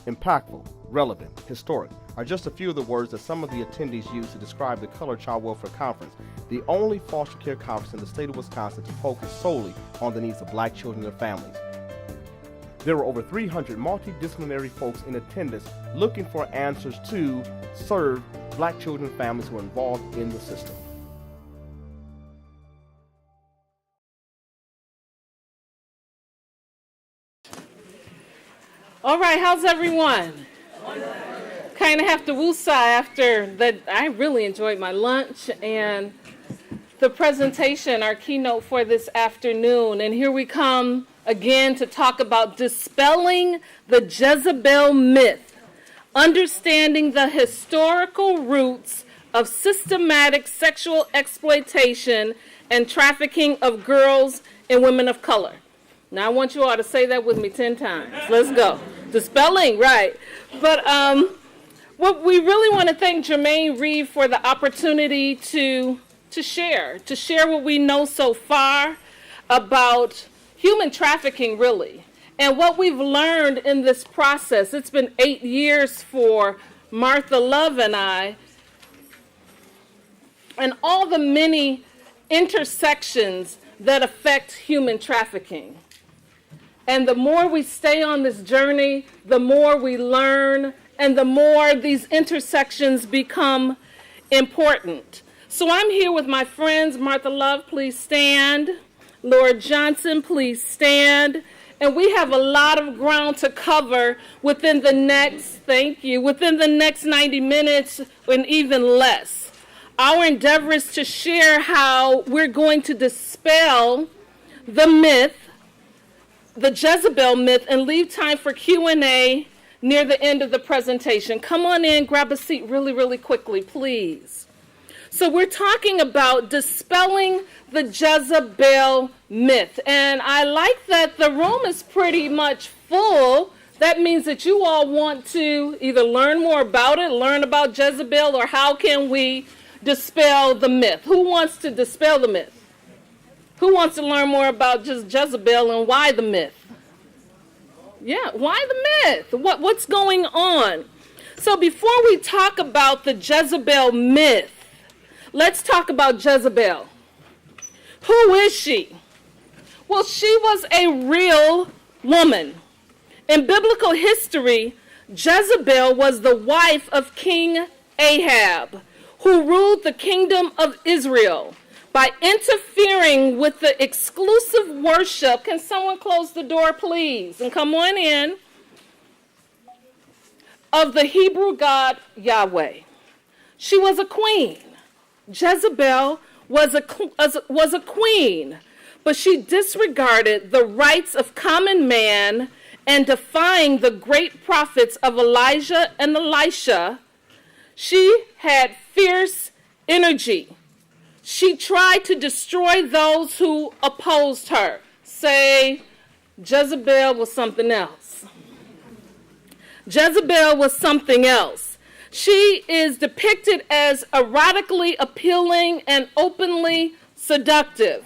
Impactful, relevant, historic are just a few of the words that some of the attendees used to describe the Colored Child Welfare Conference, the only foster care conference in the state of Wisconsin to focus solely on the needs of black children and their families. There were over 300 multidisciplinary folks in attendance looking for answers to serve black children and families who are involved in the system. All right, how's everyone? Kind of have to woosah after that. I really enjoyed my lunch and the presentation, our keynote for this afternoon. And here we come again to talk about dispelling the Jezebel myth, understanding the historical roots of systematic sexual exploitation and trafficking of girls and women of color. Now I want you all to say that with me 10 times. Let's go. Dispelling, right. But what we really want to thank Jermaine Reeve for the opportunity to share what we know so far about human trafficking, really, and what we've learned in this process. It's been 8 years for Martha Love and I, and all the many intersections that affect human trafficking. And the more we stay on this journey, the more we learn, and the more these intersections become important. So I'm here with my friends. Martha Love, please stand. Laura Johnson, please stand. And we have a lot of ground to cover within the next 90 minutes and even less. Our endeavor is to share how we're going to dispel the myth, the Jezebel myth, and leave time for Q&A near the end of the presentation. Come on in, grab a seat really, really quickly, please. So we're talking about dispelling the Jezebel myth. And I like that the room is pretty much full. That means that you all want to either learn more about it, learn about Jezebel, or how can we dispel the myth? Who wants to dispel the myth? Who wants to learn more about just Jezebel and why the myth? Yeah, why the myth? What's going on? So before we talk about the Jezebel myth, let's talk about Jezebel. Who is she? Well, she was a real woman. In biblical history, Jezebel was the wife of King Ahab, who ruled the kingdom of Israel by interfering with the exclusive worship. Can someone close the door, please, and come on in, of the Hebrew God Yahweh. She was a queen. Jezebel was a queen, but she disregarded the rights of common man and defying the great prophets of Elijah and Elisha. She had fierce energy. She tried to destroy those who opposed her. Say, Jezebel was something else. Jezebel was something else. She is depicted as erotically appealing and openly seductive.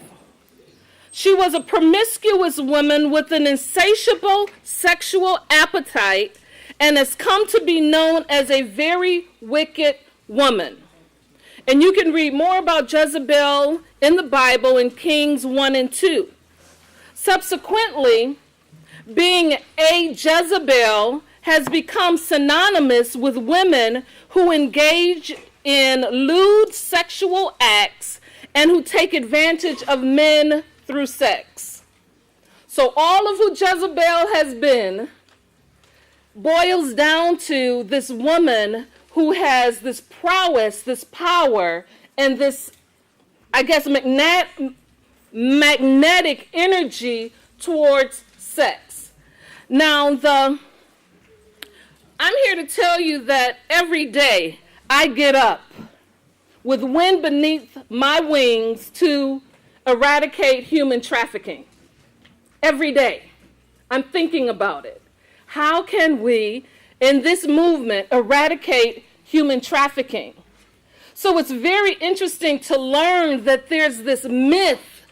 She was a promiscuous woman with an insatiable sexual appetite and has come to be known as a very wicked woman. And you can read more about Jezebel in the Bible in Kings 1 and 2. Subsequently, being a Jezebel has become synonymous with women who engage in lewd sexual acts and who take advantage of men through sex. So all of who Jezebel has been boils down to this woman who has this prowess, this power, and this, I guess, magnetic energy towards sex. Now, I'm here to tell you that every day I get up with wind beneath my wings to eradicate human trafficking. Every day I'm thinking about it. How can we, in this movement, eradicate human trafficking? So it's very interesting to learn that there's this myth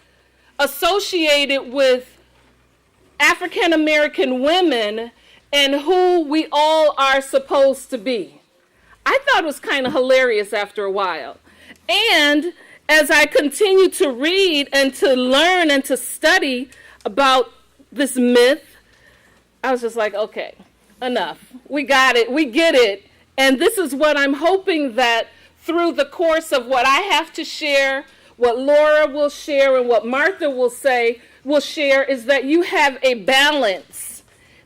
associated with African American women and who we all are supposed to be. I thought it was kind of hilarious after a while. And as I continued to read and to learn and to study about this myth, I was just like, okay, enough. We got it. We get it. And this is what I'm hoping that through the course of what I have to share, what Laura will share, and what Martha will share, is that you have a balance,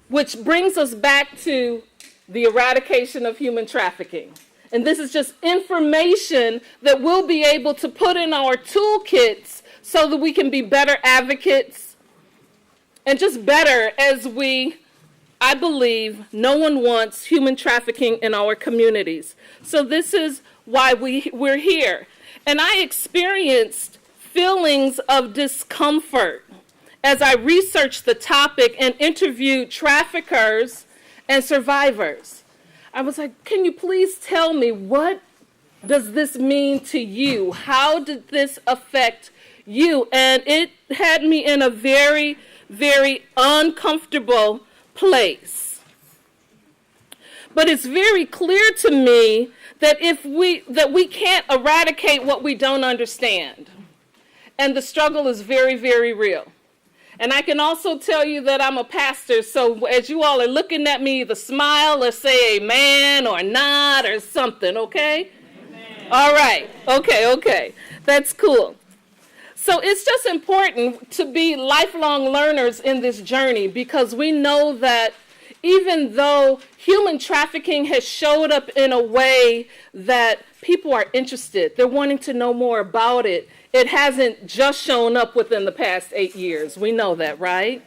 which brings us back to the eradication of human trafficking. And this is just information that we'll be able to put in our toolkits so that we can be better advocates and just better as I believe no one wants human trafficking in our communities. So this is why we're here. And I experienced feelings of discomfort as I researched the topic and interviewed traffickers and survivors. I was like, can you please tell me, what does this mean to you? How did this affect you? And it had me in a very, very uncomfortable place. But it's very clear to me that we can't eradicate what we don't understand. And the struggle is very, very real. And I can also tell you that I'm a pastor, so as you all are looking at me, either smile or say amen or nod or something, okay? Amen. All right, okay. That's cool. So it's just important to be lifelong learners in this journey, because we know that even though human trafficking has showed up in a way that people are interested, they're wanting to know more about it, it hasn't just shown up within the past 8 years. We know that, right?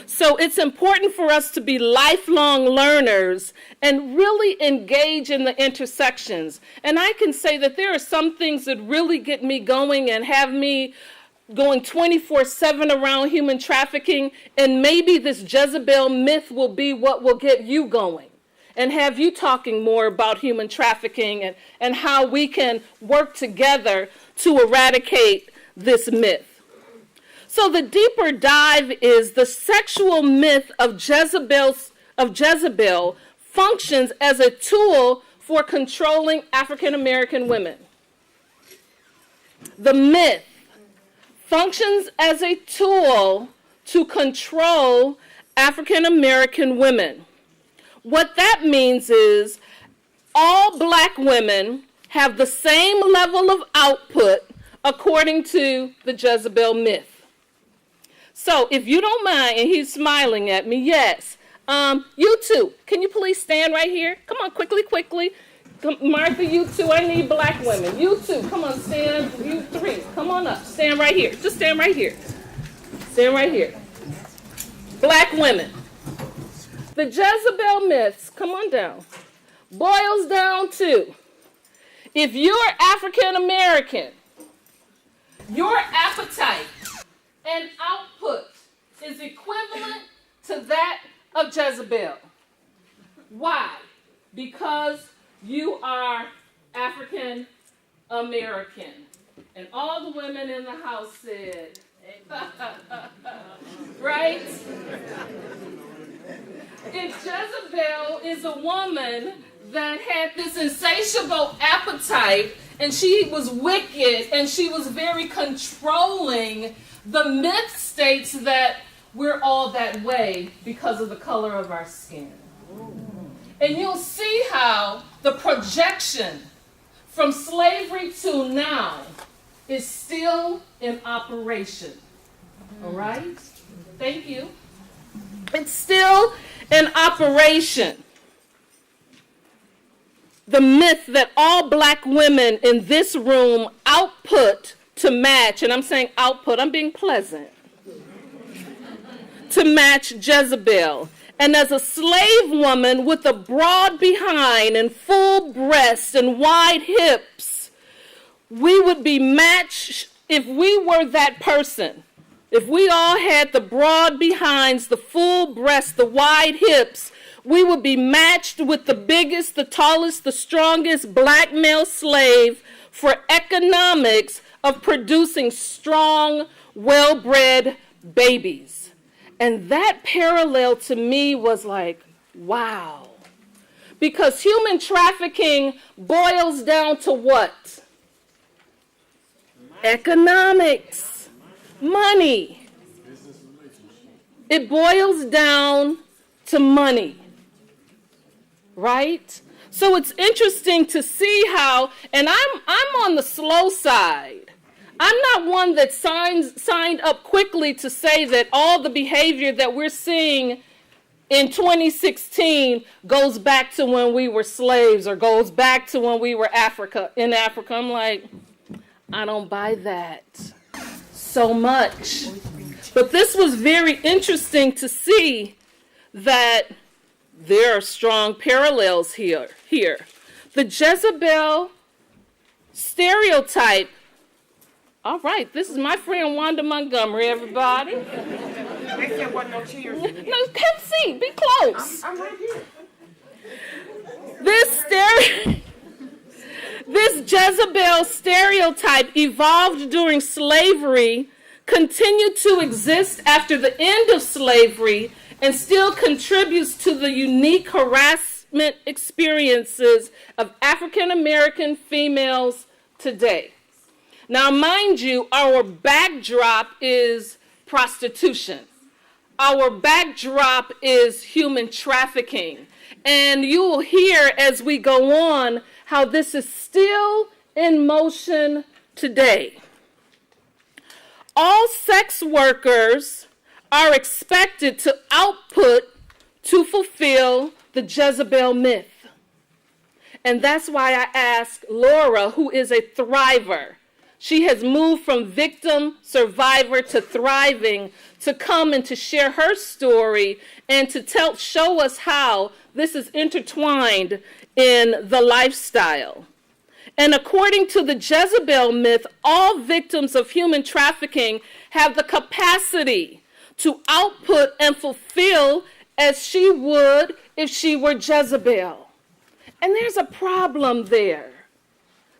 So it's important for us to be lifelong learners and really engage in the intersections. And I can say that there are some things that really get me going and have me going 24/7 around human trafficking, and maybe this Jezebel myth will be what will get you going and have you talking more about human trafficking and how we can work together to eradicate this myth. So the deeper dive is the sexual myth of Jezebel functions as a tool for controlling African American women. The myth functions as a tool to control African American women. What that means is all black women have the same level of output according to the Jezebel myth. So if you don't mind, and he's smiling at me, yes. You two, can you please stand right here? Come on, quickly. Martha, you two, I need black women. You two, come on, stand. You three, come on up. Stand right here. Just stand right here. Stand right here. Black women. The Jezebel myths, come on down, boils down to, if you're African American, your appetite and output is equivalent to that of Jezebel. Why? Because you are African American. And all the women in the house said, right? If Jezebel is a woman that had this insatiable appetite, and she was wicked, and she was very controlling, the myth states that we're all that way because of the color of our skin. And you'll see how the projection from slavery to now is still in operation. All right? Thank you. It's still in operation. The myth that all black women in this room output to match, and I'm saying output, I'm being pleasant, to match Jezebel. And as a slave woman with a broad behind and full breasts and wide hips, we would be matched if we were that person. If we all had the broad behinds, the full breasts, the wide hips, we would be matched with the biggest, the tallest, the strongest black male slave for economics of producing strong, well-bred babies. And that parallel to me was like, Wow. Because human trafficking boils down to what? Economics, money. It boils down to money, right? So it's interesting to see how, and I'm on the slow side. I'm not one that signed up quickly to say that all the behavior that we're seeing in 2016 goes back to when we were slaves or goes back to when we were in Africa. I'm like, I don't buy that so much. But this was very interesting to see that there are strong parallels here. The Jezebel stereotype. All right, this is my friend Wanda Montgomery, everybody. They said wasn't no cheers. No, have a seat, be close. I'm right here. This Jezebel stereotype evolved during slavery, continued to exist after the end of slavery, and still contributes to the unique harassment experiences of African American females today. Now, mind you, our backdrop is prostitution. Our backdrop is human trafficking. And you will hear as we go on how this is still in motion today. All sex workers are expected to output to fulfill the Jezebel myth. And that's why I asked Laura, who is a thriver. She has moved from victim, survivor to thriving, to come and to share her story and to show us how this is intertwined in the lifestyle. And according to the Jezebel myth, all victims of human trafficking have the capacity to output and fulfill as she would if she were Jezebel. And there's a problem there.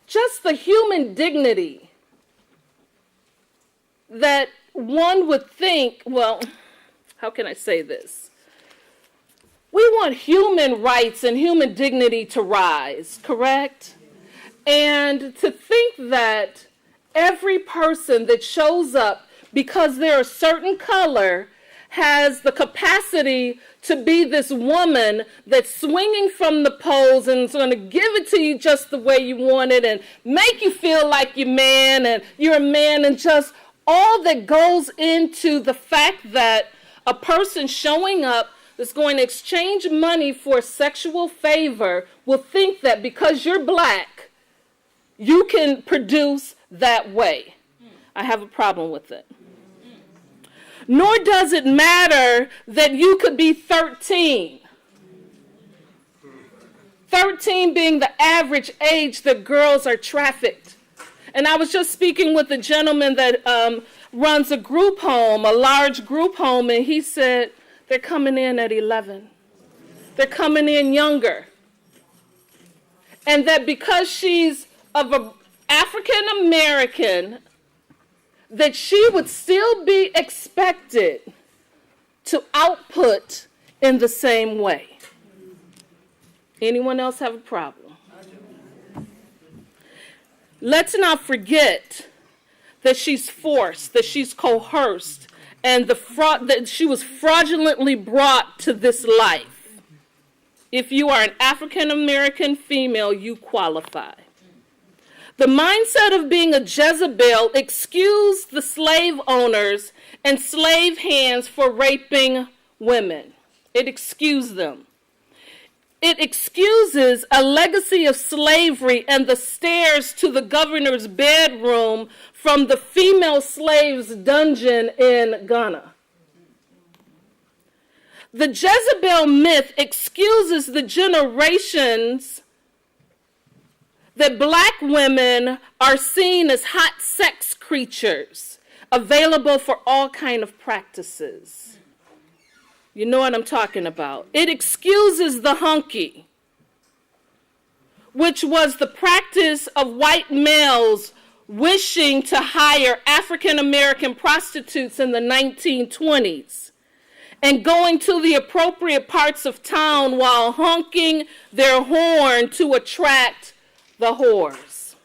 Just the human dignity that one would think, well, how can I say this? We want human rights and human dignity to rise, correct? And to think that every person that shows up because they're a certain color has the capacity to be this woman that's swinging from the poles and is going to give it to you just the way you want it and make you feel like you're a man and just all that goes into the fact that a person showing up that's going to exchange money for sexual favor will think that because you're black, you can produce that way. I have a problem with it. Nor does it matter that you could be 13. 13 being the average age that girls are trafficked. And I was just speaking with a gentleman that runs a group home, a large group home, and he said they're coming in at 11. They're coming in younger. And that because she's of an African American, that she would still be expected to output in the same way. Anyone else have a problem? Let's not forget that she's forced, that she's coerced, and that she was fraudulently brought to this life. If you are an African American female, you qualify. The mindset of being a Jezebel excused the slave owners and slave hands for raping women. It excused them. It excuses a legacy of slavery and the stairs to the governor's bedroom from the female slave's dungeon in Ghana. The Jezebel myth excuses the generations that black women are seen as hot sex creatures available for all kinds of practices. You know what I'm talking about. It excuses the hunky, which was the practice of white males wishing to hire African American prostitutes in the 1920s. and going to the appropriate parts of town while honking their horn to attract the whores.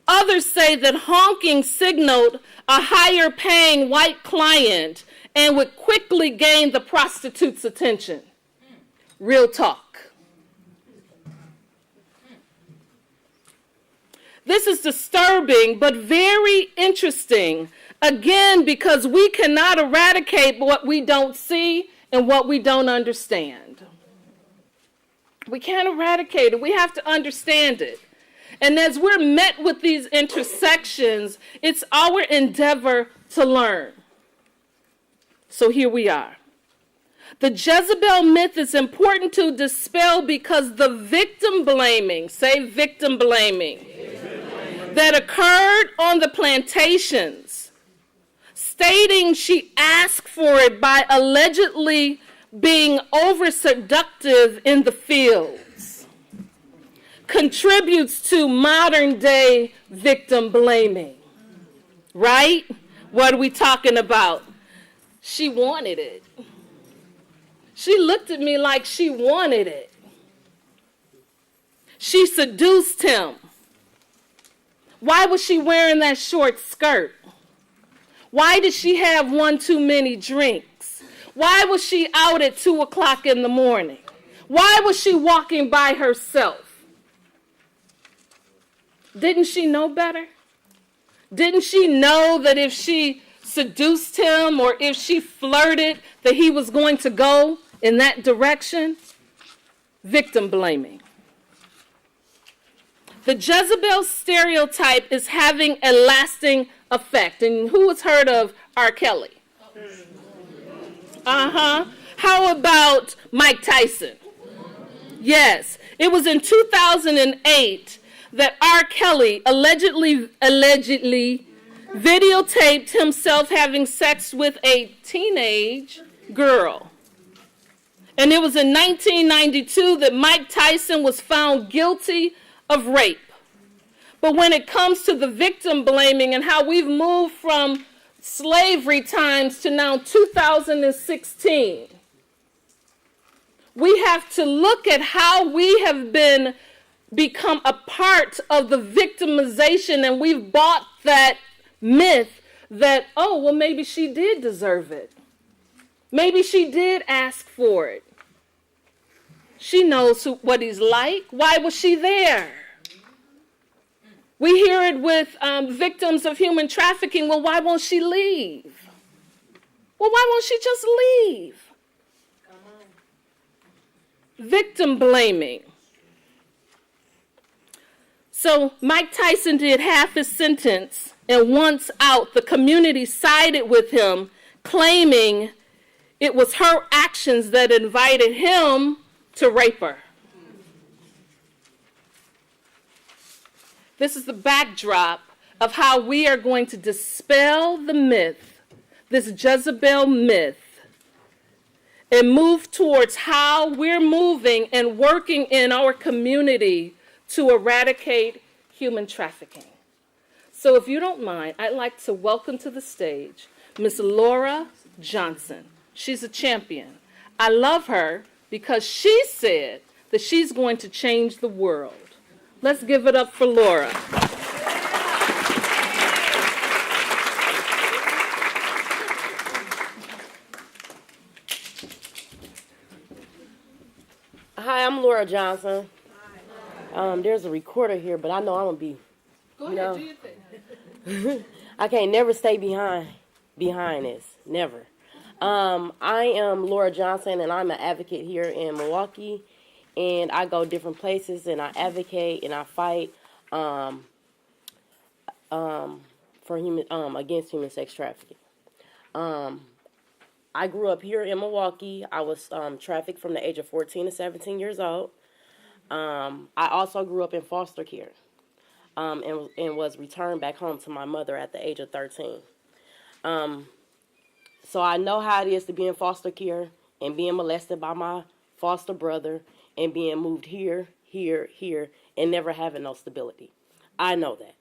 Others say that honking signaled a higher paying white client and would quickly gain the prostitute's attention. Real talk. This is disturbing, but very interesting. Again, because we cannot eradicate what we don't see and what we don't understand. We can't eradicate it. We have to understand it. And as we're met with these intersections, it's our endeavor to learn. So here we are. The Jezebel myth is important to dispel because the victim blaming, say victim blaming, that occurred on the plantations, stating she asked for it by allegedly being over-seductive in the fields, contributes to modern-day victim blaming. Right? What are we talking about? She wanted it. She looked at me like she wanted it. She seduced him. Why was she wearing that short skirt? Why did she have one too many drinks? Why was she out at 2 o'clock in the morning? Why was she walking by herself? Didn't she know better? Didn't she know that if she seduced him or if she flirted that he was going to go in that direction? Victim blaming. The Jezebel stereotype is having a lasting effect. And who has heard of R. Kelly? How about Mike Tyson? Yes. It was in 2008 that R. Kelly allegedly videotaped himself having sex with a teenage girl. And it was in 1992 that Mike Tyson was found guilty of rape. But when it comes to the victim blaming and how we've moved from slavery times to now 2016, we have to look at how we have become a part of the victimization, and we've bought that myth that, oh, well, maybe she did deserve it. Maybe she did ask for it. She knows what he's like. Why was she there? We hear it with victims of human trafficking. Well, why won't she leave? Well, why won't she just leave? Victim blaming. So Mike Tyson did half his sentence, and once out, the community sided with him, claiming it was her actions that invited him to rape her. This is the backdrop of how we are going to dispel the myth, this Jezebel myth, and move towards how we're moving and working in our community to eradicate human trafficking. So if you don't mind, I'd like to welcome to the stage Miss Laura Johnson. She's a champion. I love her because she said that she's going to change the world. Let's give it up for Laura. Hi, I'm Laura Johnson. There's a recorder here, but I know I'm gonna be. Go ahead, do your thing. I can't never stay behind this. Never. I am Laura Johnson, and I'm an advocate here in Milwaukee. And I go different places, and I advocate and I fight for against human sex trafficking. I grew up here in Milwaukee. I was trafficked from the age of 14 to 17 years old. I also grew up in foster care and was returned back home to my mother at the age of 13. So I know how it is to be in foster care and being molested by my foster brother and being moved here, and never having no stability. I know that.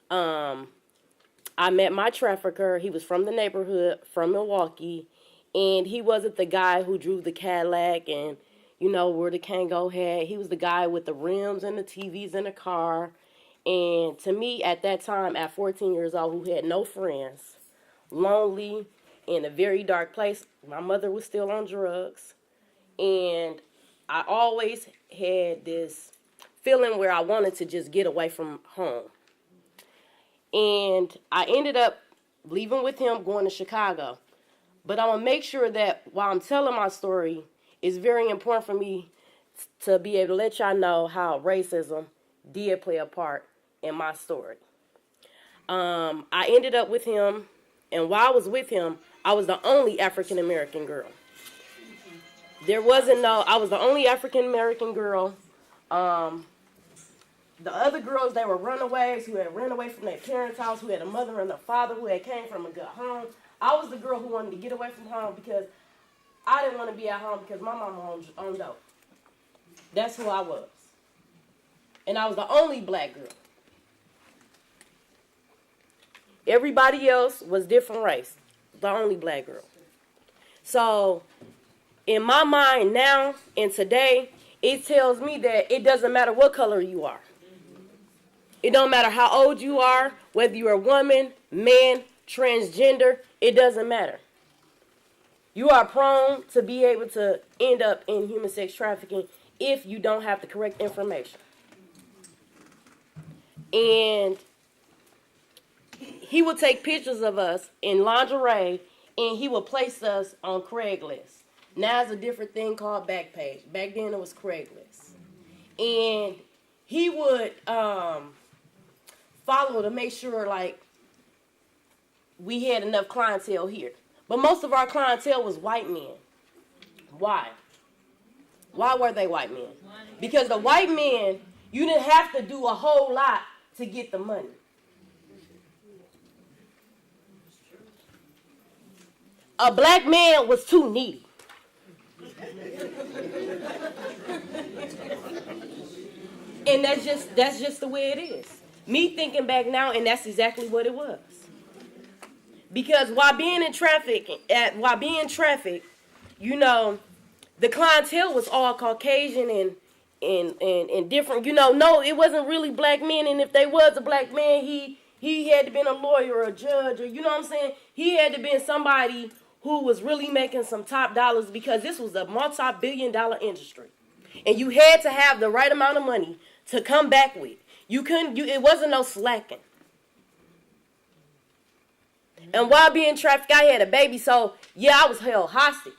I met my trafficker. He was from the neighborhood, from Milwaukee, And he wasn't the guy who drove the Cadillac and, where the Kango had. He was the guy with the rims and the TVs in the car. And to me, at that time, at 14 years old, who had no friends, lonely, in a very dark place. My mother was still on drugs. And I always had this feeling where I wanted to just get away from home. And I ended up leaving with him, going to Chicago. But I'm going to make sure that while I'm telling my story, it's very important for me to be able to let y'all know how racism did play a part in my story. I ended up with him, and while I was with him, I was the only African American girl. I was the only African American girl. The other girls, they were runaways who had ran away from their parents' house, who had a mother and a father who had came from a good home. I was the girl who wanted to get away from home because I didn't want to be at home because my mama owned dope. That's who I was. And I was the only black girl. Everybody else was different race. The only black girl. So, in my mind now and today, it tells me that it doesn't matter what color you are. It don't matter how old you are, whether you're a woman, man, transgender, it doesn't matter. You are prone to be able to end up in human sex trafficking if you don't have the correct information. And he would take pictures of us in lingerie and he would place us on Craigslist. Now it's a different thing called Backpage. Back then it was Craigslist. And he would follow to make sure like we had enough clientele here. But most of our clientele was white men. Why? Why were they white men? Because the white men, you didn't have to do a whole lot to get the money. A black man was too needy. And that's just the way it is. Me thinking back now, and that's exactly what it was. Because while being in traffic, the clientele was all Caucasian and different. No, it wasn't really black men. And if they was a black man, he had to been a lawyer or a judge, or you know what I'm saying? He had to been somebody who was really making some top dollars, because this was a multi-billion-dollar industry. And you had to have the right amount of money to come back with. It wasn't no slacking. And while being trafficked, I had a baby, so yeah, I was held hostage.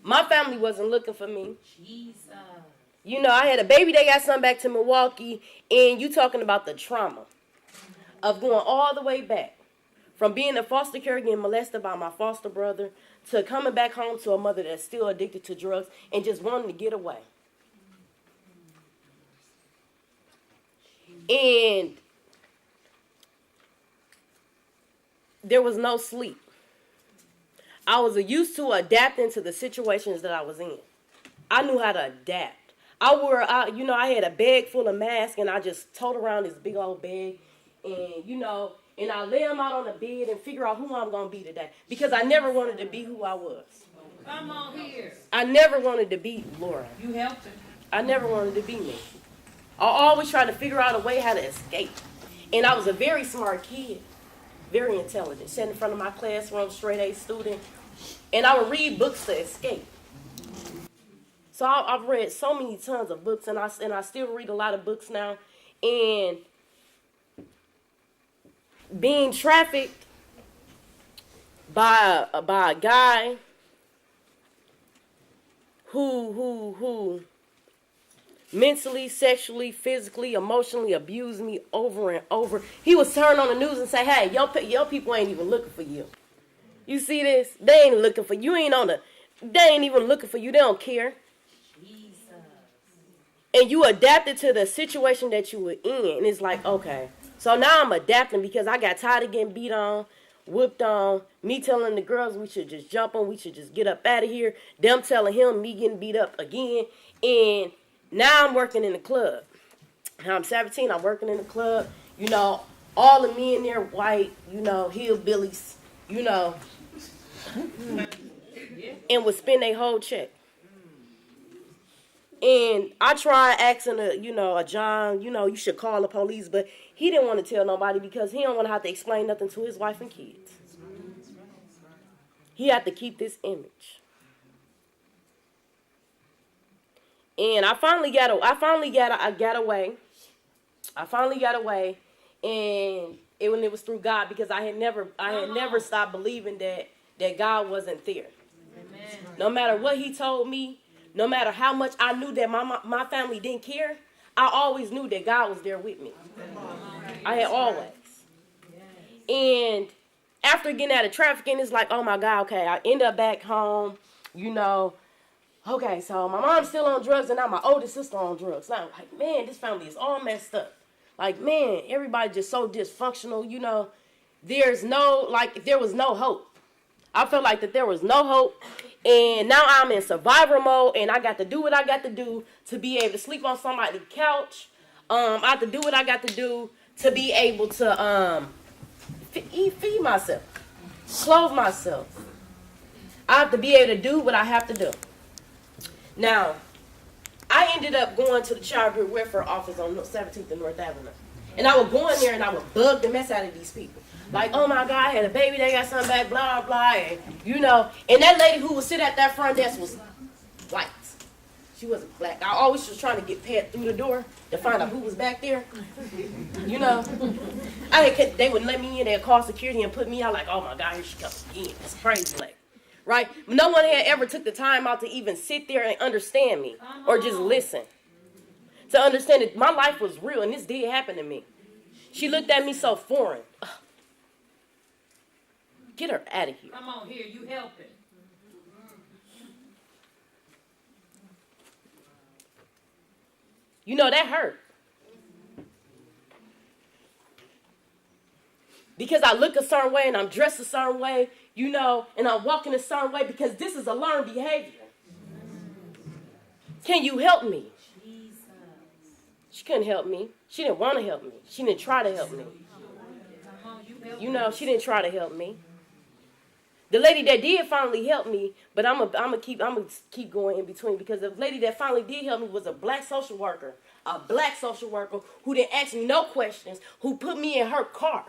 My family wasn't looking for me. Jesus. I had a baby, they got sent back to Milwaukee, and you talking about the trauma of going all the way back. From being in foster care, getting molested by my foster brother, to coming back home to a mother that's still addicted to drugs and just wanting to get away. And there was no sleep. I was used to adapting to the situations that I was in. I knew how to adapt. I had a bag full of masks, and I just toted around this big old bag, and I lay them out on the bed and figure out who I'm going to be today. Because I never wanted to be who I was. Come on here. I never wanted to be Laura. You helped her. I never wanted to be me. I always tried to figure out a way how to escape. And I was a very smart kid. Very intelligent. Sitting in front of my classroom, straight A student. And I would read books to escape. So I've read so many tons of books, and I still read a lot of books now. And being trafficked by a guy who mentally, sexually, physically, emotionally abused me over and over. He would turn on the news and say, "Hey, your people ain't even looking for you. You see this? They ain't looking for you. They ain't even looking for you. They don't care." And you adapted to the situation that you were in. And it's like, okay. So now I'm adapting because I got tired of getting beat on, whooped on, me telling the girls we should just jump on, we should just get up out of here, them telling him, me getting beat up again. And now I'm working in the club. Now I'm 17, I'm working in the club. All the men there white, hillbillies, and would spend their whole check. And I tried asking a John, you should call the police, but he didn't want to tell nobody because he don't want to have to explain nothing to his wife and kids. He had to keep this image. And I finally got away, and it was through God, because I had never stopped believing that God wasn't there. Amen. No matter what he told me, no matter how much I knew that my family didn't care, I always knew that God was there with me. I had always. And after getting out of trafficking, it's like, oh my God, okay, I end up back home, Okay, so my mom's still on drugs, and now my oldest sister on drugs. Now I'm like, man, this family is all messed up. Like, man, everybody just so dysfunctional, there was no hope. I felt like that there was no hope, and now I'm in survivor mode, and I got to do what I got to do to be able to sleep on somebody's couch. I have to do what I got to do to be able to feed myself, clothe myself. I have to be able to do what I have to do. Now, I ended up going to the Child Care Welfare office on 17th and North Avenue. And I would go in there and I would bug the mess out of these people. Like, oh my God, I had a baby, they got something back, blah, blah, and And that lady who would sit at that front desk was white. She wasn't black. I always was trying to get past through the door to find out who was back there. They wouldn't let me in. They'd call security and put me out like, oh my God, here she comes again. It's crazy, like. Right? No one had ever took the time out to even sit there and understand me or just listen. To understand that my life was real and this did happen to me. She looked at me so foreign. Ugh. Get her out of here. Come on here, you helping. That hurt. Because I look a certain way and I'm dressed a certain way, and I'm walking a certain way because this is a learned behavior. Can you help me? She couldn't help me. She didn't want to help me. She didn't try to help me. She didn't try to help me. The lady that did finally help me, but I'm gonna keep going in between, because the lady that finally did help me was a black social worker who didn't ask me no questions, who put me in her car.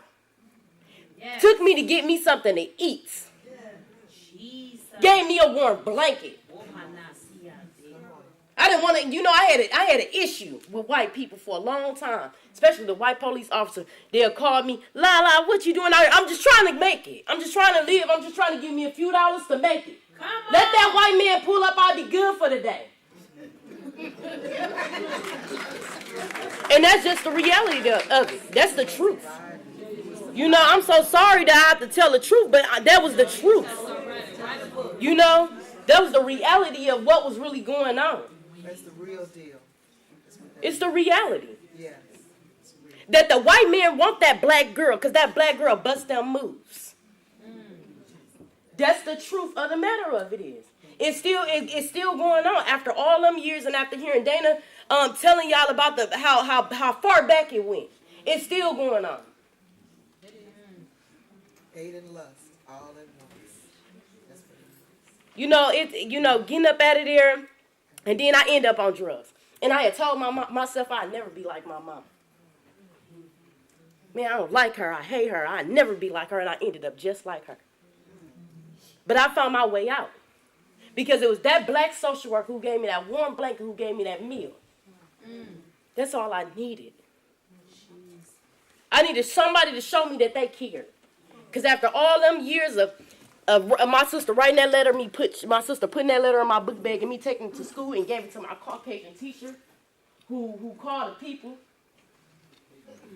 Yes. Took me to get me something to eat. Jesus. Gave me a warm blanket. I didn't want to, I had an issue with white people for a long time, especially the white police officer. They'll call me, La, what you doing out here? I'm just trying to make it. I'm just trying to live. I'm just trying to give me a few dollars to make it. Let that white man pull up. I'll be good for the day. And that's just the reality of it. That's the truth. I'm so sorry that I have to tell the truth, but that was the truth. That was the reality of what was really going on. That's the real deal. It's the reality. Yeah. That the white man want that black girl because that black girl busts them moves. That's the truth of the matter of it is. It's still going on after all them years, and after hearing Dana telling y'all about how far back it went. It's still going on. Hate and lust all at once. That's what it is. Getting up out of there, and then I end up on drugs. And I had told myself I'd never be like my mom. Man, I don't like her. I hate her. I'd never be like her, and I ended up just like her. But I found my way out. Because it was that black social worker who gave me that warm blanket, who gave me that meal. That's all I needed. I needed somebody to show me that they cared. Because after all them years of my sister writing that letter, my sister putting that letter in my book bag and me taking it to school and gave it to my Caucasian teacher who called the people.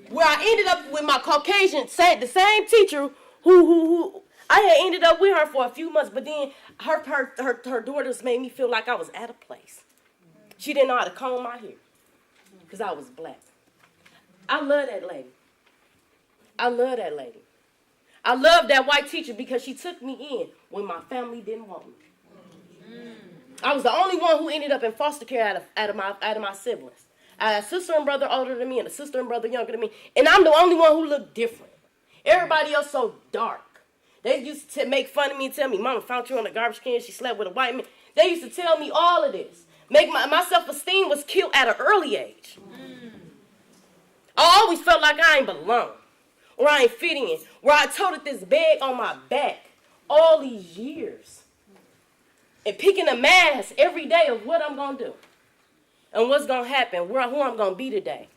Where I ended up with my Caucasian, the same teacher who I had ended up with her for a few months, but then her daughters made me feel like I was at a place. She didn't know how to comb my hair because I was black. I love that lady. I love that white teacher because she took me in when my family didn't want me. I was the only one who ended up in foster care out of my siblings. I had a sister and brother older than me and a sister and brother younger than me, and I'm the only one who looked different. Everybody else so dark. They used to make fun of me and tell me, Mama found you on a garbage can. She slept with a white man. They used to tell me all of this. My self-esteem was killed at an early age. I always felt like I ain't belong, or I ain't fit in, where I toted this bag on my back all these years. And picking a mask every day of what I'm going to do. And what's going to happen, who I'm going to be today.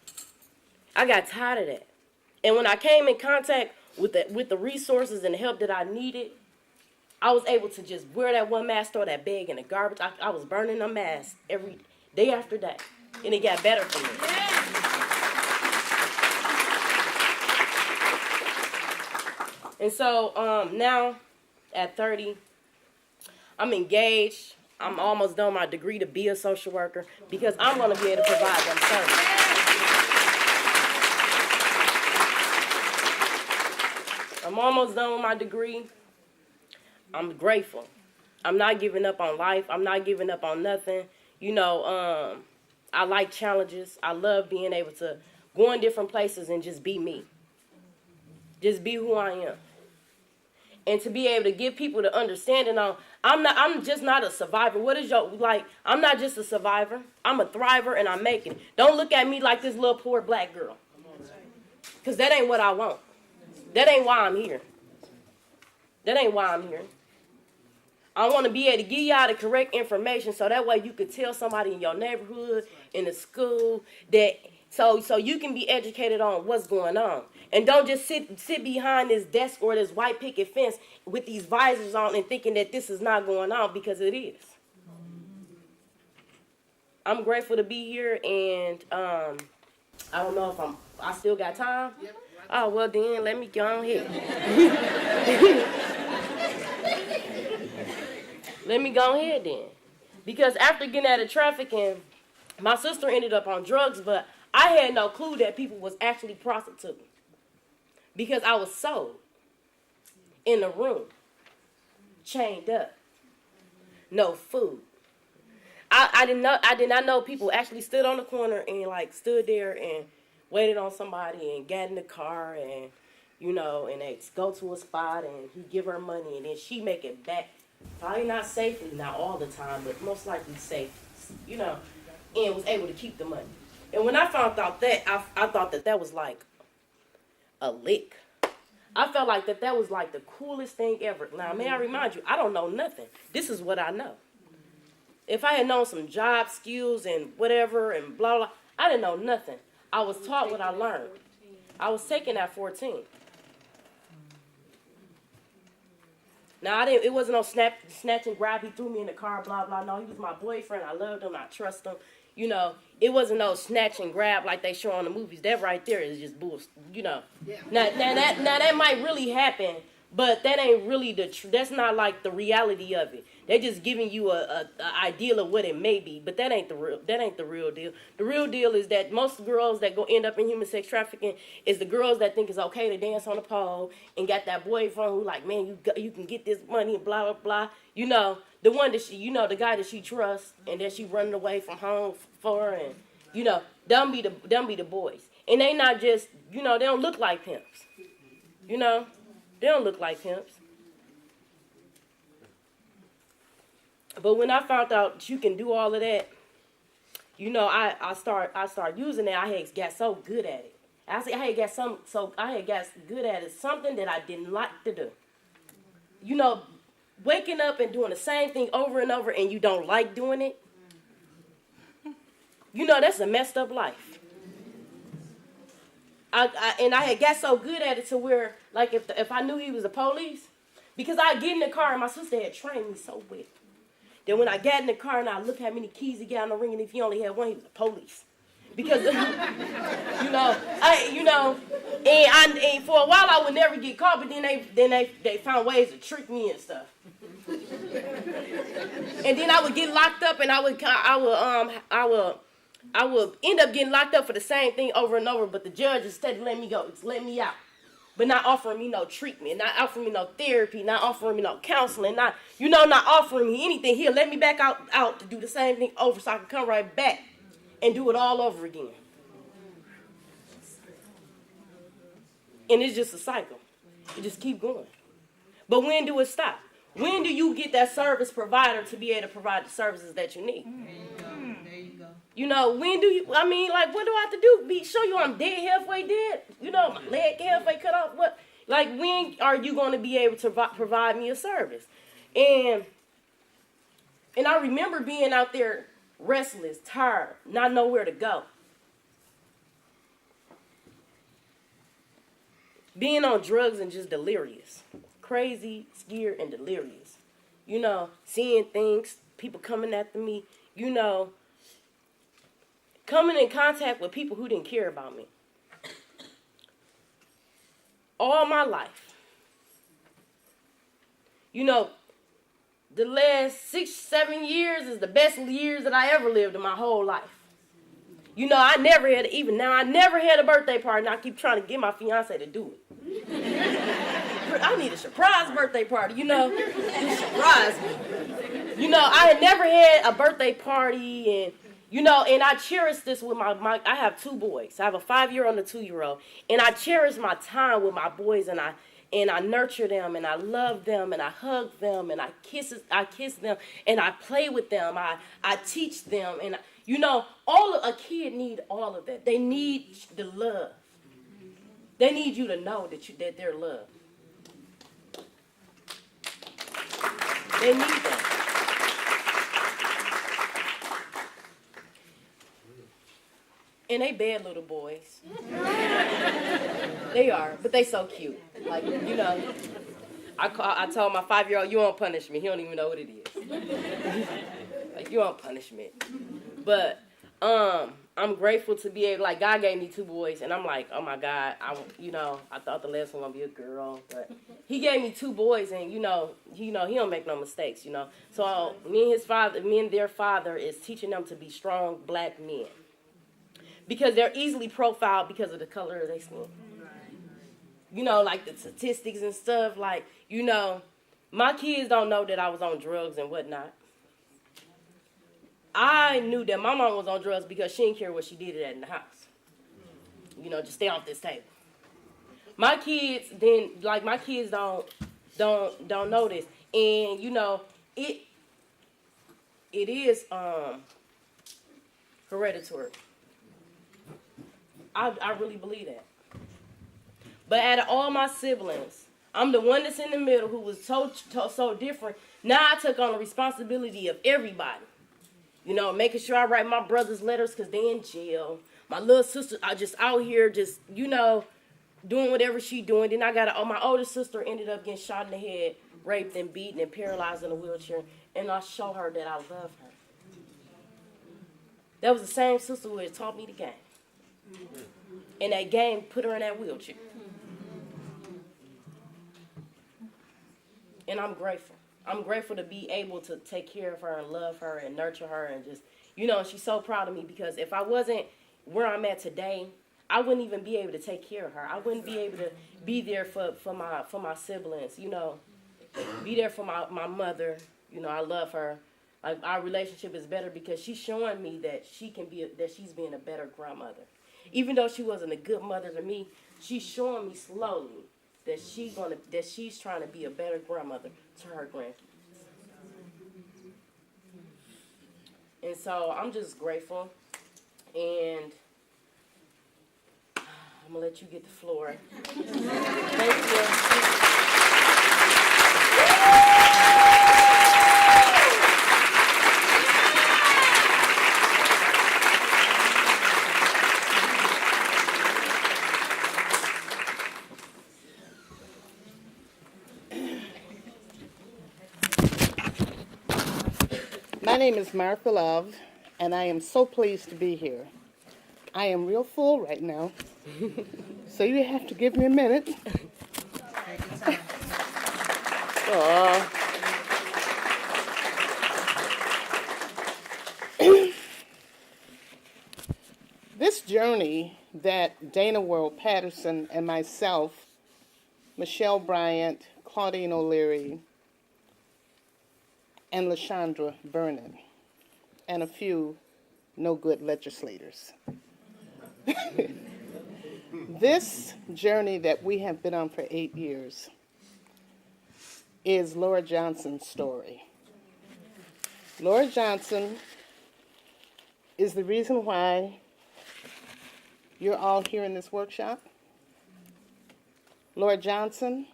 I got tired of that. And when I came in contact with the resources and the help that I needed, I was able to just wear that one mask, throw that bag in the garbage. I was burning a mask every day after day. And it got better for me. And so now, at 30, I'm engaged. I'm almost done my degree to be a social worker because I'm going to be able to provide them service. I'm almost done with my degree. I'm grateful. I'm not giving up on life. I'm not giving up on nothing. I like challenges. I love being able to go in different places and just be me. Just be who I am. And to be able to give people the understanding on, I'm just not a survivor. I'm not just a survivor. I'm a thriver and I'm making it. Don't look at me like this little poor black girl. Because that ain't what I want. That ain't why I'm here. That ain't why I'm here. I want to be able to give y'all the correct information so that way you could tell somebody in your neighborhood, in the school, that so you can be educated on what's going on. And don't just sit behind this desk or this white picket fence with these visors on and thinking that this is not going on, because it is. I'm grateful to be here, and I don't know if I still got time. Yep. Oh, well then, let me go on here. Let me go ahead then. Because after getting out of trafficking, my sister ended up on drugs, but I had no clue that people was actually prostituting. Because I was sold in a room, chained up, no food. I did not know people actually stood on the corner and stood there and waited on somebody and got in the car and and they go to a spot and he give her money and then she make it back. Probably not safely, not all the time, but most likely safe, and was able to keep the money. And when I found out that, I thought that was like a lick. I felt like that was like the coolest thing ever. Now, may I remind you, I don't know nothing. This is what I know. If I had known some job skills and whatever and blah, blah, I didn't know nothing. I was taught what I learned. I was taken at 14. Now, it wasn't no snatch and grab. He threw me in the car, blah, blah. No, he was my boyfriend. I loved him. I trust him. It wasn't no snatch and grab like they show on the movies. That right there is just bullshit, Yeah. Now that might really happen, but that ain't really that's not like the reality of it. They're just giving you a ideal of what it may be, but that ain't the real deal. The real deal is that most girls that go end up in human sex trafficking is the girls that think it's okay to dance on a pole and got that boyfriend who like, man, you can get this money and blah blah blah. The one that she, the guy that she trusts and that she running away from home for, and them be the boys, and they not just, they don't look like pimps, they don't look like pimps. But when I found out you can do all of that, I start using it. I had got so good at it. I had got good at it. Something that I didn't like to do. Waking up and doing the same thing over and over, and you don't like doing it. That's a messed up life. I had got so good at it to where, like, if I knew he was the police, because I'd get in the car and my sister had trained me so well. Then when I got in the car and I looked how many keys he got on the ring, and if he only had one, he was the police. Because, and for a while I would never get caught, but then they found ways to trick me and stuff. And then I would get locked up, and I would end up getting locked up for the same thing over and over, but the judge instead of letting me go, just let me out. But not offering me no treatment, not offering me no therapy, not offering me no counseling, not offering me anything. Here, let me back out to do the same thing over so I can come right back and do it all over again. And it's just a cycle. It just keep going. But when do it stop? When do you get that service provider to be able to provide the services that you need? There you go. You know, when do you, I mean, like, what do I have to do? Show you I'm dead, halfway dead? You know, my leg halfway cut off? What? Like, when are you going to be able to provide me a service? And I remember being out there restless, tired, not know where to go. Being on drugs and just delirious. Crazy, scared, and delirious. You know, seeing things, people coming after me, you know, coming in contact with people who didn't care about me. All my life. You know, the last 6-7 years is the best years that I ever lived in my whole life. You know, I never had a birthday party, and I keep trying to get my fiance to do it. I need a surprise birthday party, you know. Just surprise me. You know, I had never had a birthday party, and, you know, and I cherish this with my I have 2 boys. I have a 5-year-old and a 2-year-old. And I cherish my time with my boys, and I nurture them, and I love them, and I hug them, and I kiss them, and I play with them. I teach them, and you know, a kid need all of that. They need the love. They need you to know that they're loved. They need that. And they bad little boys. They are, but they so cute. Like, you know, I told my 5-year-old, you won't punish me. He don't even know what it is. Like, you won't punish me. But I'm grateful to be able, like, God gave me 2 boys, and I'm like, oh my God, I thought the last one was gonna be a girl, but He gave me 2 boys, and He don't make no mistakes, you know. So me and their father is teaching them to be strong black men, because they're easily profiled because of the color of their skin. You know, like the statistics and stuff, like, you know, my kids don't know that I was on drugs and whatnot. I knew that my mom was on drugs because she didn't care what she did it in the house. You know, just stay off this table. My kids don't know this. And, you know, it is hereditary. I really believe that. But out of all my siblings, I'm the one that's in the middle who was so different. Now I took on the responsibility of everybody. You know, making sure I write my brother's letters because they in jail. My little sister, I just out here just, you know, doing whatever she doing. Then I got my older sister ended up getting shot in the head, raped and beaten and paralyzed in a wheelchair. And I show her that I love her. That was the same sister who had taught me the game. And that game put her in that wheelchair. And I'm grateful. I'm grateful to be able to take care of her and love her and nurture her and just, you know, she's so proud of me because if I wasn't where I'm at today, I wouldn't even be able to take care of her. I wouldn't be able to be there for my siblings, you know, be there for my mother. You know, I love her. Like, our relationship is better because she's showing me that she's being a better grandmother. Even though she wasn't a good mother to me, she's showing me slowly that she's trying to be a better grandmother to her grandkids. And so I'm just grateful, and I'm gonna let you get the floor. Thank you. My name is Martha Love, and I am so pleased to be here. I am real full right now, so you have to give me a minute. This journey that Dana World Patterson and myself, Michelle Bryant, Claudine O'Leary, and LaShondra Vernon, and a few no-good legislators. This journey that we have been on for 8 years is Laura Johnson's story. Laura Johnson is the reason why you're all here in this workshop. Laura Johnson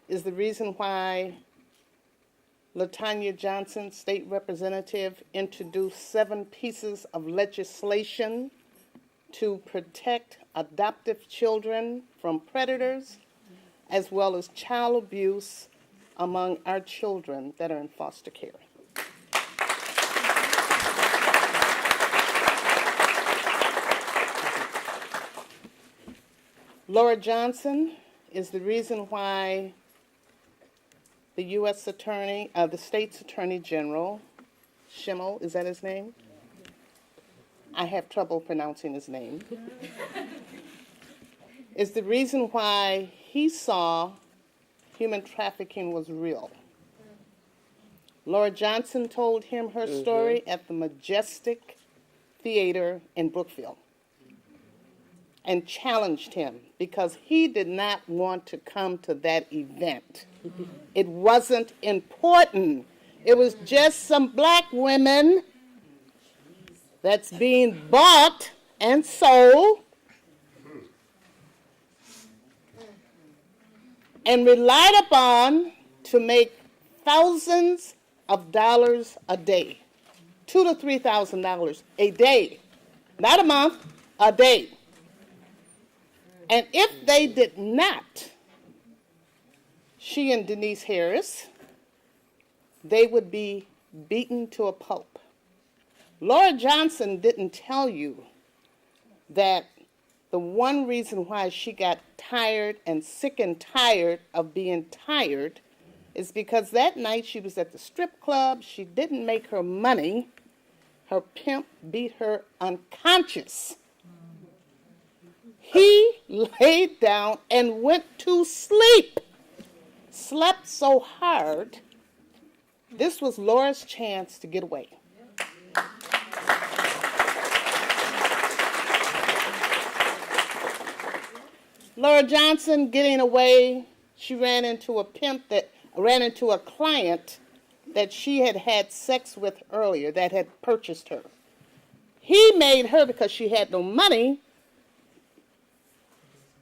is the reason why LaTanya Johnson, state representative, introduced 7 pieces of legislation to protect adoptive children from predators, as well as child abuse among our children that are in foster care. Laura Johnson is the reason why the U.S. Attorney, the state's Attorney General, Schimmel, is that his name? I have trouble pronouncing his name. Is the reason why he saw human trafficking was real. Laura Johnson told him her story at the Majestic Theater in Brookville and challenged him because he did not want to come to that event. It wasn't important. It was just some black women that's being bought and sold and relied upon to make thousands of dollars a day, $2,000 to $3,000 a day, not a month, a day. And if they did not, she and Denise Harris, they would be beaten to a pulp. Laura Johnson didn't tell you that the one reason why she got tired and sick and tired of being tired is because that night she was at the strip club, she didn't make her money, her pimp beat her unconscious. He laid down and went to sleep, slept so hard. This was Laura's chance to get away. Laura Johnson getting away, she ran into a client that she had had sex with earlier that had purchased her. He made her, because she had no money,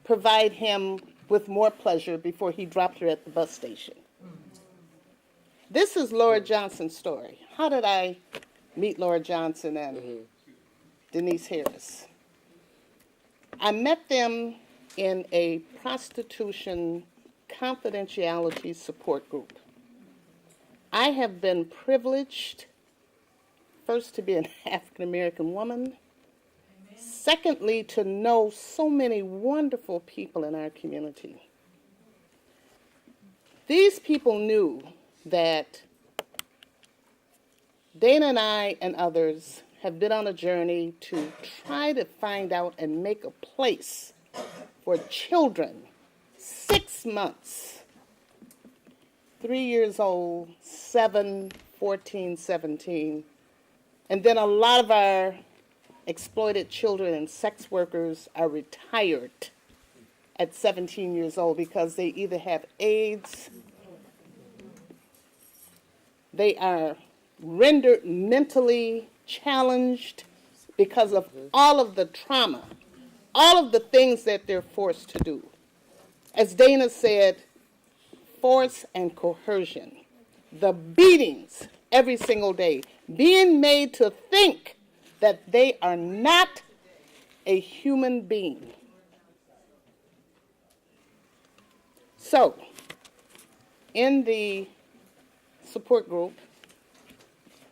provide him with more pleasure before he dropped her at the bus station. This is Laura Johnson's story. How did I meet Laura Johnson and Denise Harris? I met them in a prostitution confidentiality support group. I have been privileged, first, to be an African American woman, secondly, to know so many wonderful people in our community. These people knew that Dana and I and others have been on a journey to try to find out and make a place for children 6 months, 3 years old, 7, 14, 17, and then a lot of our exploited children and sex workers are retired at 17 years old because they either have AIDS, they are rendered mentally challenged because of all of the trauma, all of the things that they're forced to do. As Dana said, force and coercion, the beatings every single day, being made to think that they are not a human being. So, in the support group,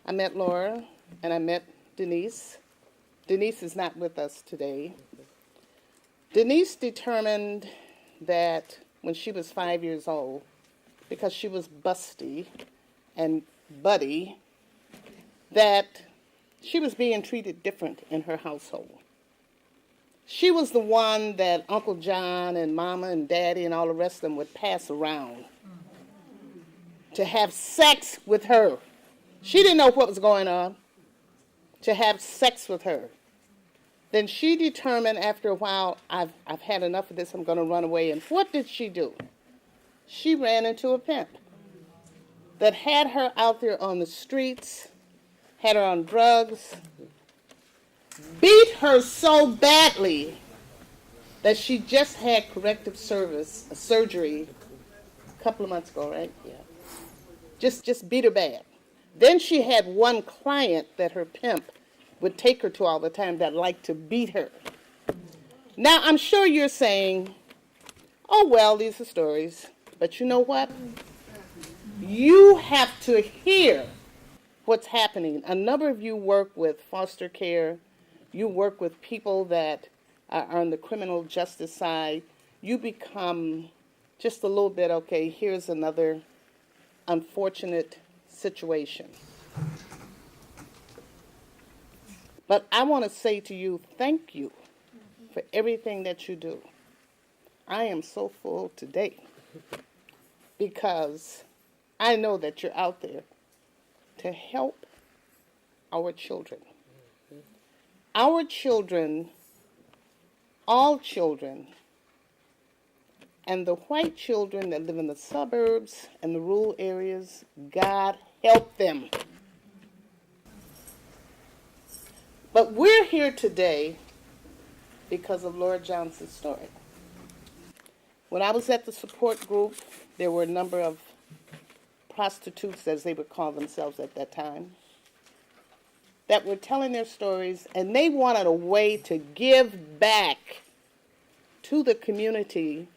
I met Laura and I met Denise. Denise is not with us today. Denise determined that when she was 5 years old, because she was busty and buddy, that she was being treated different in her household. She was the one that Uncle John and Mama and Daddy and all the rest of them would pass around to have sex with her. She didn't know what was going on, to have sex with her. Then she determined after a while, I've had enough of this, I'm going to run away. And what did she do? She ran into a pimp. that had her out there on the streets, had her on drugs, beat her so badly that she just had corrective surgery a couple of months ago, right? Yeah. Just beat her bad. Then she had one client that her pimp would take her to all the time that liked to beat her. Now, I'm sure you're saying, oh, well, these are stories. But you know what? You have to hear what's happening. A number of you work with foster care. You work with people that are on the criminal justice side. You become just a little bit, okay, here's another unfortunate situation. But I want to say to you, thank you for everything that you do. I am so full today because I know that you're out there to help our children. Our children, all children, and the white children that live in the suburbs and the rural areas, God help them. But we're here today because of Laura Johnson's story. When I was at the support group, there were a number of prostitutes, as they would call themselves at that time, that were telling their stories, and they wanted a way to give back to the community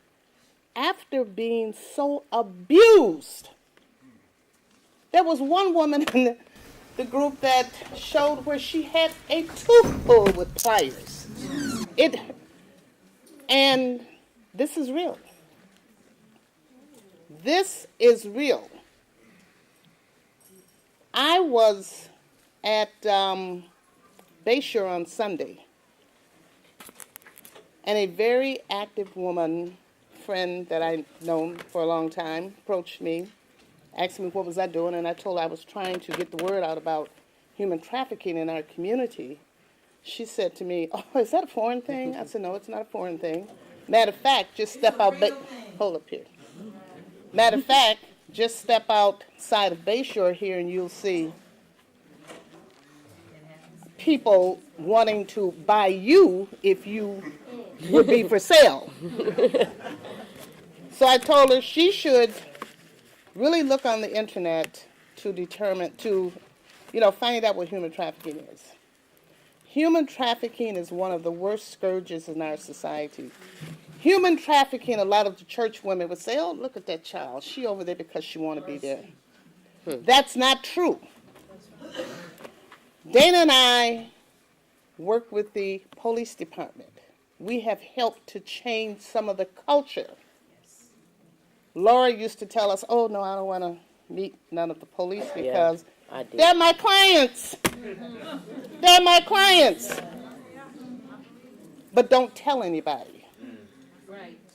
after being so abused. There was one woman in the group that showed where she had a tooth pulled with pliers. And this is real. This is real. I was at Bayshore on Sunday, and a very active woman, friend that I've known for a long time, approached me, asked me what was I doing, and I told her I was trying to get the word out about human trafficking in our community. She said to me, oh, is that a foreign thing? I said, no, it's not a foreign thing. Matter of fact, just step out, hold up here. Matter of fact, just step outside of Bayshore here and you'll see people wanting to buy you if you would be for sale. So I told her she should really look on the internet to find out what human trafficking is. Human trafficking is one of the worst scourges in our society. Human trafficking, a lot of the church women would say, oh, look at that child. She over there because she want to be there. That's not true. Dana and I work with the police department. We have helped to change some of the culture. Laura used to tell us, oh, no, I don't want to meet none of the police because they're my clients. They're my clients. But don't tell anybody.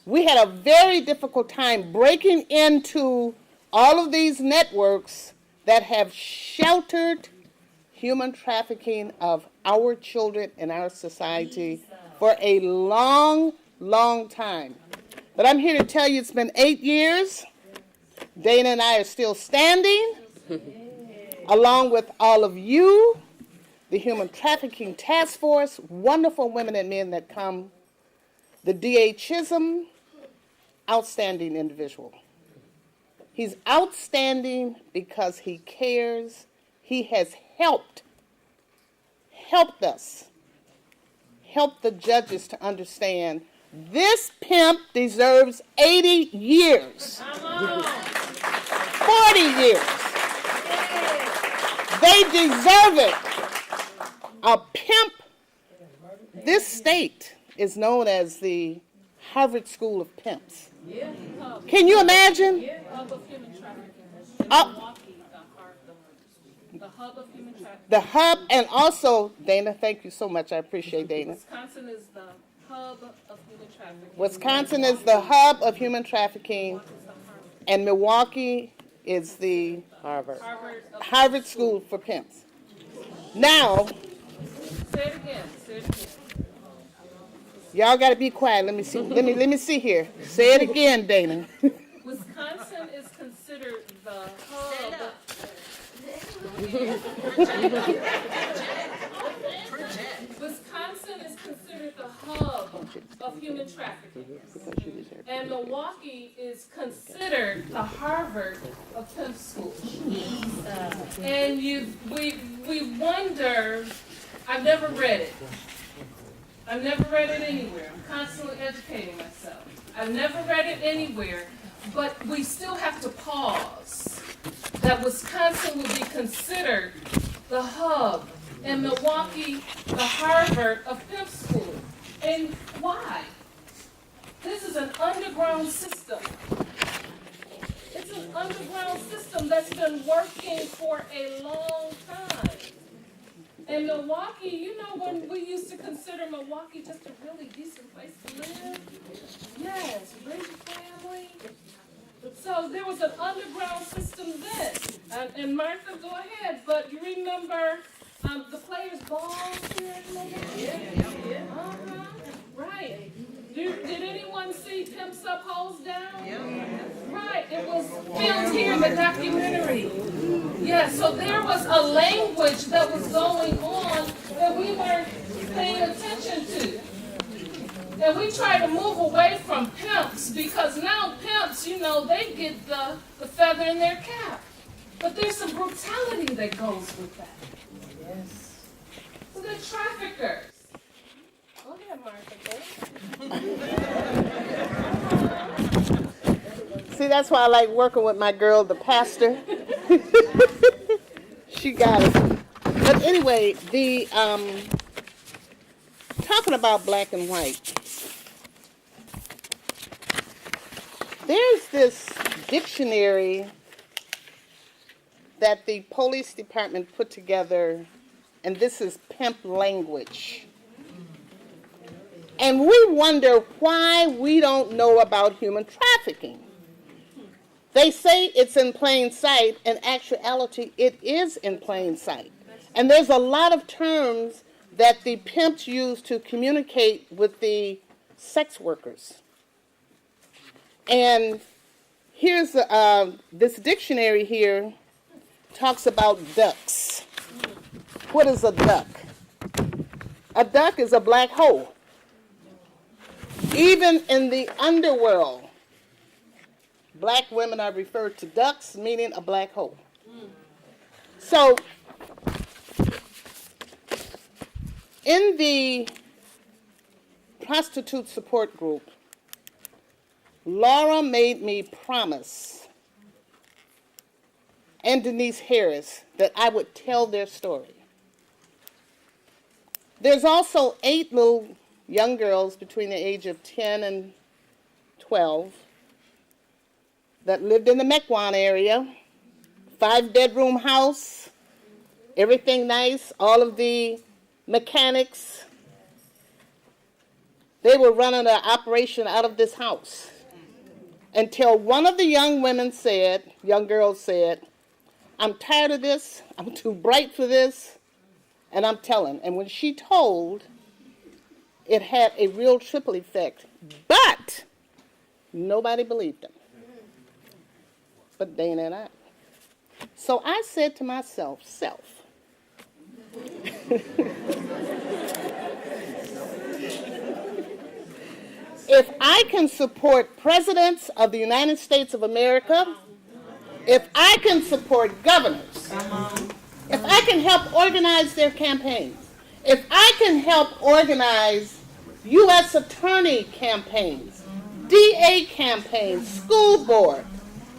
We had a very difficult time breaking into all of these networks that have sheltered human trafficking of our children in our society for a long, long time. But I'm here to tell you it's been 8 years. Dana and I are still standing, along with all of you, the Human Trafficking Task Force, wonderful women and men that come, the D.A. Chisholm, outstanding individual. He's outstanding because he cares. He has helped us, helped the judges to understand this pimp deserves 80 years, 40 years. They deserve it. A pimp, this state is known as the Harvard School of Pimps. Can you imagine? The hub of human trafficking. The hub, and also, Dana, thank you so much. I appreciate Dana. Wisconsin is the hub of human trafficking. Wisconsin is the hub of human trafficking, and Milwaukee is the Harvard School for Pimps. Now, Say it again. y'all got to be quiet. Let me see. Let me see here. Say it again, Dana. Wisconsin is considered the hub. Wisconsin is considered the hub of human trafficking. And Milwaukee is considered the Harvard of pimp school. And we wonder, I've never read it. I've never read it anywhere. I'm constantly educating myself. I've never read it anywhere, but we still have to pause that Wisconsin would be considered the hub and Milwaukee the Harvard of pimp school. And why? This is an underground system. It's an underground system that's been working for a long time. And Milwaukee, you know, when we used to consider Milwaukee just a really decent place to live? Yes, raise your family. So there was an underground system then. And Martha, go ahead, but you remember the players' balls here in Milwaukee? Yeah. Uh-huh. Right. Did anyone see Pimps Up, Hoes Down? Yeah. Right. It was filmed here in the documentary. Yeah, so there was a language that was going on that we weren't paying attention to. And we try to move away from pimps because now pimps, you know, they get the feather in their cap. But there's some brutality that goes with that. Yes. So they're traffickers. Go ahead, Martha. See, that's why I like working with my girl, the pastor. She got it. But anyway, the talking about black and white, there's this dictionary that the police department put together, and this is pimp language. And we wonder why we don't know about human trafficking. They say it's in plain sight. In actuality, it is in plain sight. And there's a lot of terms that the pimps use to communicate with the sex workers. And here's this dictionary here talks about ducks. What is a duck? A duck is a black hole. Even in the underworld, black women are referred to ducks, meaning a black hole. So, in the prostitute support group, Laura made me promise, and Denise Harris, that I would tell their story. There's also 8 little young girls between the age of 10 and 12 that lived in the Mequon area, 5-bedroom house, everything nice, all of the mechanics. They were running an operation out of this house until one of the young girls said, I'm tired of this, I'm too bright for this, and I'm telling. And when she told, it had a real triple effect. But nobody believed them. But Dana and I. So I said to myself, if I can support presidents of the United States of America, if I can support governors, if I can help organize their campaigns, if I can help organize U.S. attorney campaigns, DA campaigns, school board,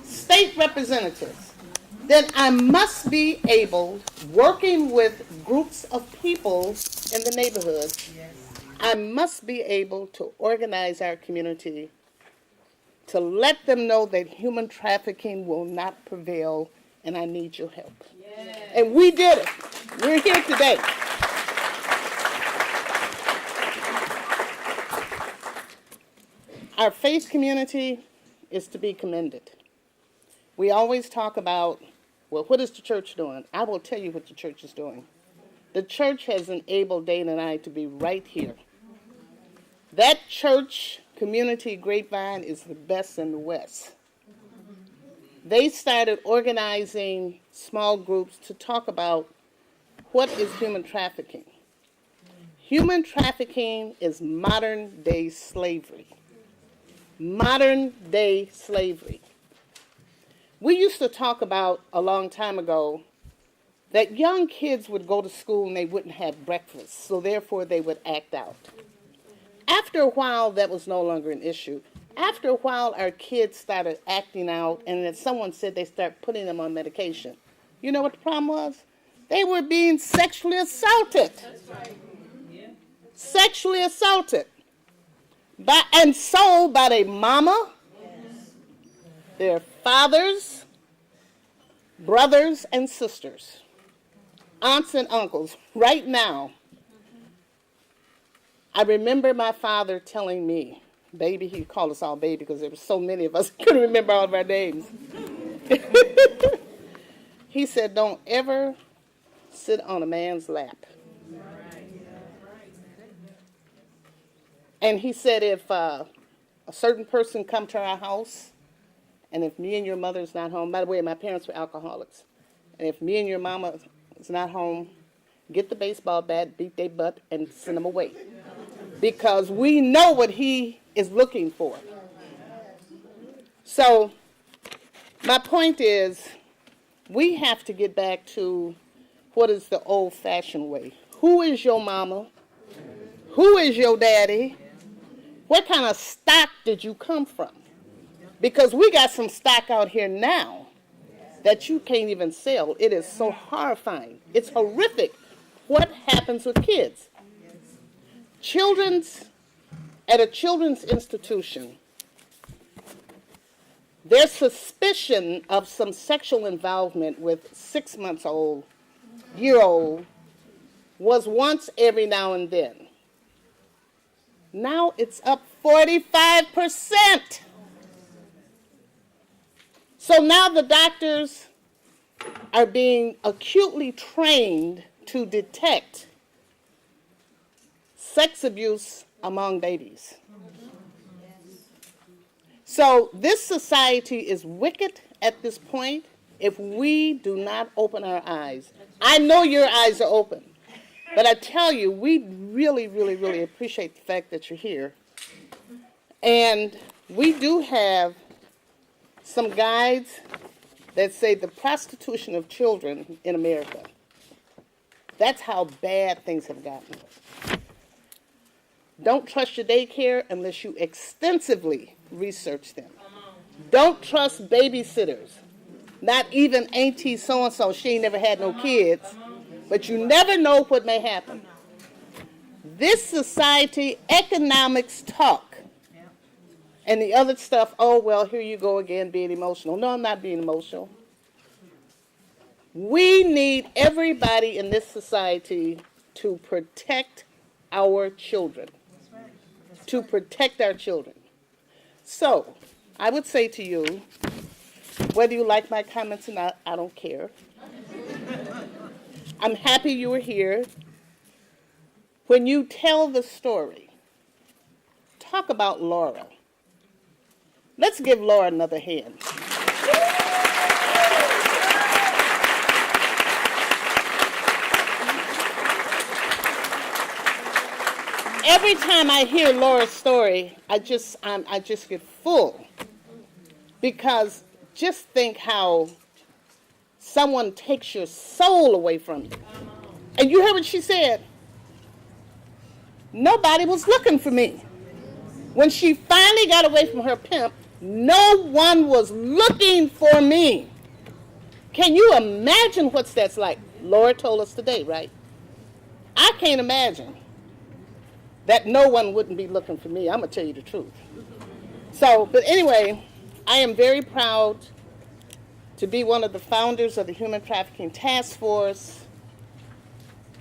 state representatives, then I must be able, working with groups of people in the neighborhood, I must be able to organize our community to let them know that human trafficking will not prevail, and I need your help. Yes. And we did it. We're here today. Our faith community is to be commended. We always talk about, well, what is the church doing? I will tell you what the church is doing. The church has enabled Dana and I to be right here. That church community, Grapevine, is the best in the West. they started organizing small groups to talk about what is human trafficking. Human trafficking is modern day slavery. Modern day slavery. We used to talk about a long time ago that young kids would go to school and they wouldn't have breakfast, so therefore they would act out. After a while, that was no longer an issue. After a while, our kids started acting out, and then someone said they started putting them on medication. You know what the problem was? They were being sexually assaulted. That's right. Yeah. Sexually assaulted. And sold by their mama, yes, their fathers, brothers and sisters, aunts and uncles. Right now, I remember my father telling me, baby, he called us all baby because there were so many of us, he couldn't remember all of our names. He said, don't ever sit on a man's lap. And he said, if a certain person come to our house, and if me and your mother is not home, by the way, my parents were alcoholics, and if me and your mama is not home, get the baseball bat, beat their butt, and send them away. Because we know what he is looking for. So, my point is, we have to get back to what is the old-fashioned way. Who is your mama? Who is your daddy? What kind of stock did you come from? Because we got some stock out here now that you can't even sell. It is so horrifying. It's horrific what happens with kids. At a children's institution, their suspicion of some sexual involvement with 6-month-old, year-old, was once every now and then. Now it's up 45%. So now the doctors are being acutely trained to detect sex abuse among babies. So this society is wicked at this point if we do not open our eyes. I know your eyes are open. But I tell you, we really, really, really appreciate the fact that you're here. And we do have some guides that say the prostitution of children in America. That's how bad things have gotten. Don't trust your daycare unless you extensively research them. Don't trust babysitters. Not even auntie so-and-so, she ain't never had no kids. But you never know what may happen. This society, economics talk. And the other stuff, oh, well, here you go again being emotional. No, I'm not being emotional. We need everybody in this society to protect our children. To protect our children. So, I would say to you, whether you like my comments or not, I don't care. I'm happy you were here. When you tell the story, talk about Laura. Let's give Laura another hand. Every time I hear Laura's story, I just get full. Because just think how someone takes your soul away from you. And you heard what she said. Nobody was looking for me. When she finally got away from her pimp, no one was looking for me. Can you imagine what that's like? Laura told us today, right? I can't imagine that no one wouldn't be looking for me. I'm going to tell you the truth. So, but anyway, I am very proud to be one of the founders of the Human Trafficking Task Force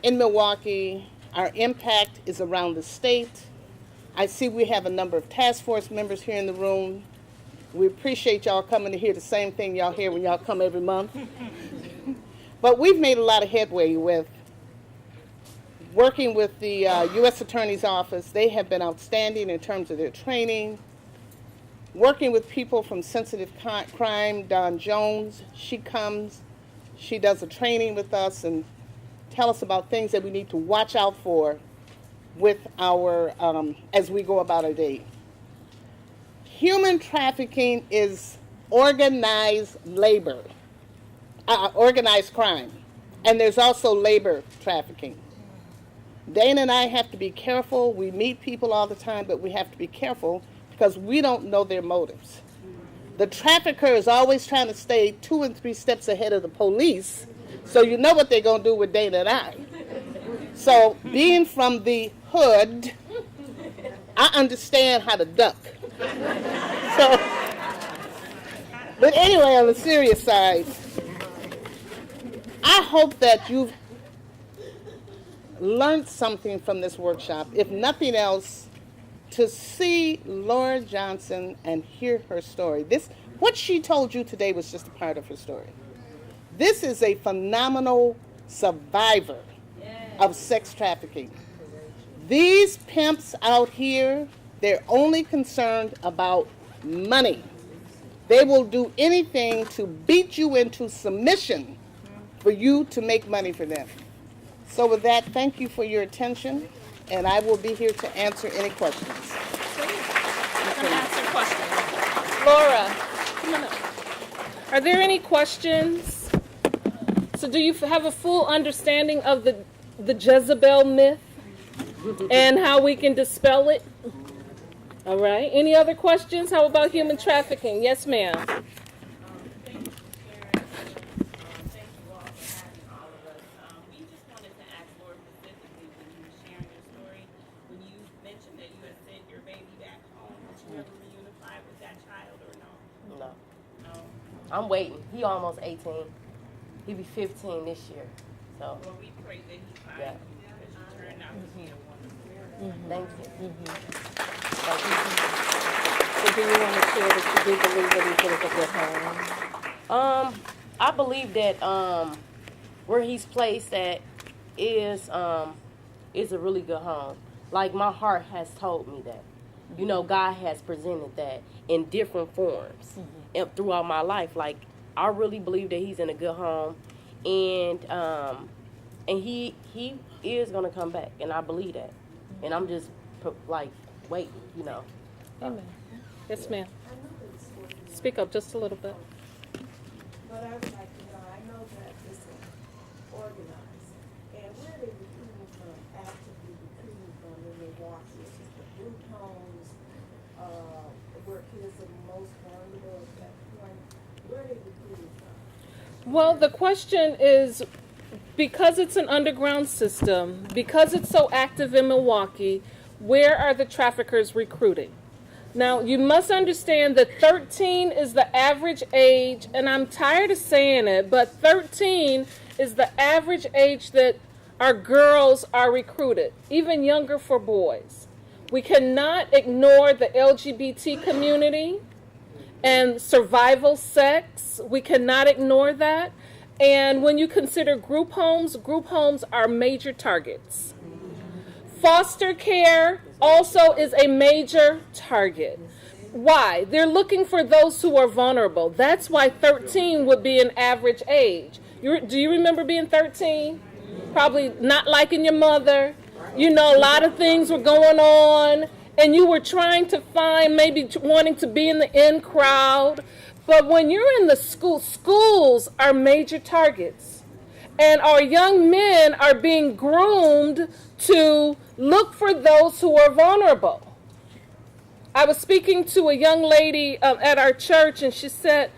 in Milwaukee. Our impact is around the state. I see we have a number of task force members here in the room. We appreciate y'all coming to hear the same thing y'all hear when y'all come every month. But we've made a lot of headway with working with the U.S. Attorney's Office. They have been outstanding in terms of their training. working with people from sensitive crime. Dawn Jones, she comes, she does a training with us and tell us about things that we need to watch out for with our, as we go about our day. Human trafficking is organized labor, organized crime, and there's also labor trafficking. Dana and I have to be careful. We meet people all the time, but we have to be careful because we don't know their motives. The trafficker is always trying to stay 2 and 3 steps ahead of the police, so you know what they're going to do with Dana and I. So being from the hood, I understand how to duck. So, but anyway, on the serious side, I hope that you've learned something from this workshop, if nothing else, to see Laura Johnson and hear her story. What she told you today was just a part of her story. This is a phenomenal survivor of sex trafficking. These pimps out here, they're only concerned about money. They will do anything to beat you into submission for you to make money for them. So with that, thank you for your attention, and I will be here to answer any questions. I'm going to answer questions. Laura, come on up. Are there any questions? So do you have a full understanding of the Jezebel myth and how we can dispel it? All right. Any other questions? How about human trafficking? Yes, ma'am. I'm waiting. He almost 18. He'll be 15 this year. So. Well, we pray that he finds Yeah. you because you turned out to be a woman. Thank you. So do you want to share that you do believe that he's going to get home? I believe that where he's placed at is a really good home. Like my heart has told me that. You know, God has presented that in different forms and throughout my life. Like I really believe that he's in a good home, and he is gonna come back, and I believe that. And I'm just like waiting, you know. Amen. Yes, ma'am. Speak up just a little bit. But I would like to know, I know that this is organized, and where are they recruiting from, actively recruiting from in Milwaukee? Is it the group homes, where kids are most vulnerable at that point? Where are they recruiting from? Well, the question is, because it's an underground system, because it's so active in Milwaukee, where are the traffickers recruiting? Now, you must understand that 13 is the average age, and I'm tired of saying it, but 13 is the average age that our girls are recruited, even younger for boys. We cannot ignore the LGBT community and survival sex. We cannot ignore that. And when you consider group homes are major targets. Foster care also is a major target. Why? They're looking for those who are vulnerable. That's why 13 would be an average age. Do you remember being 13? Probably not liking your mother. You know, a lot of things were going on, and you were trying to find, maybe wanting to be in the in crowd. But when you're in the schools are major targets. And our young men are being groomed to look for those who are vulnerable. I was speaking to a young lady at our church, and she said,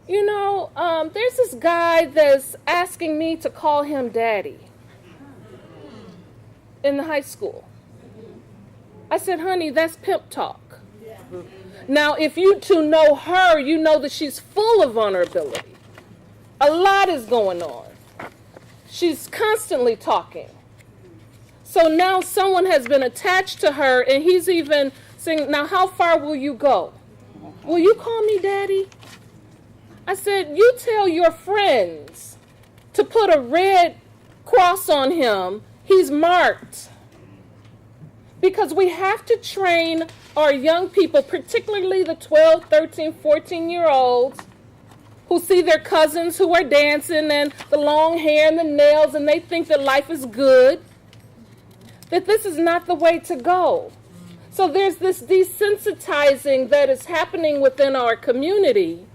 you know, there's this guy that's asking me to call him daddy in the high school. I said, honey, that's pimp talk. Now, if you two know her, you know that she's full of vulnerability. A lot is going on. She's constantly talking. So now someone has been attached to her, and he's even saying, now how far will you go? Will you call me daddy? I said, you tell your friends to put a red cross on him. He's marked. Because we have to train our young people, particularly the 12, 13, 14-year-olds, who see their cousins who are dancing and the long hair and the nails, and they think that life is good, that this is not the way to go. So there's this desensitizing that is happening within our community,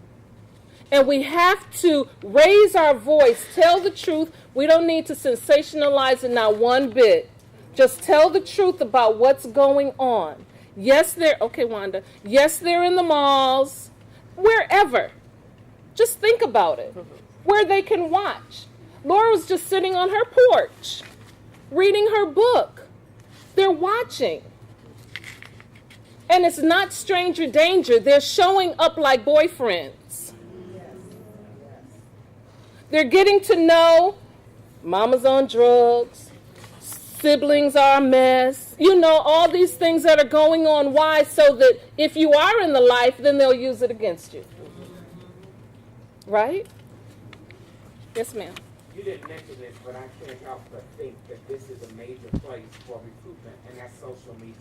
and we have to raise our voice, tell the truth. We don't need to sensationalize it not one bit. Just tell the truth about what's going on. Yes, Wanda. Yes, they're in the malls, wherever. Just think about it, where they can watch. Laura was just sitting on her porch, reading her book. They're watching. And it's not stranger danger. They're showing up like boyfriends. They're getting to know mama's on drugs, siblings are a mess, all these things that are going on. Why? So that if you are in the life, then they'll use it against you. Right? Yes, ma'am. You didn't mention this, but I can't help but think that this is a major place for recruitment, and that's social media.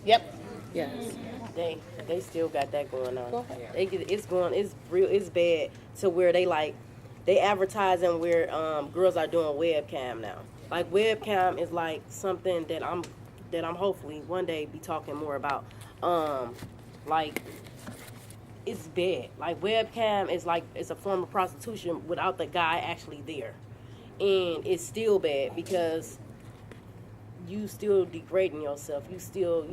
Yep. Yes. They still got that going on. Go ahead. It's bad to where they advertising where girls are doing webcam now. Like webcam is like something that I'm hopefully one day be talking more about. Like it's bad. Like webcam is it's a form of prostitution without the guy actually there. And it's still bad because you still degrading yourself. You still,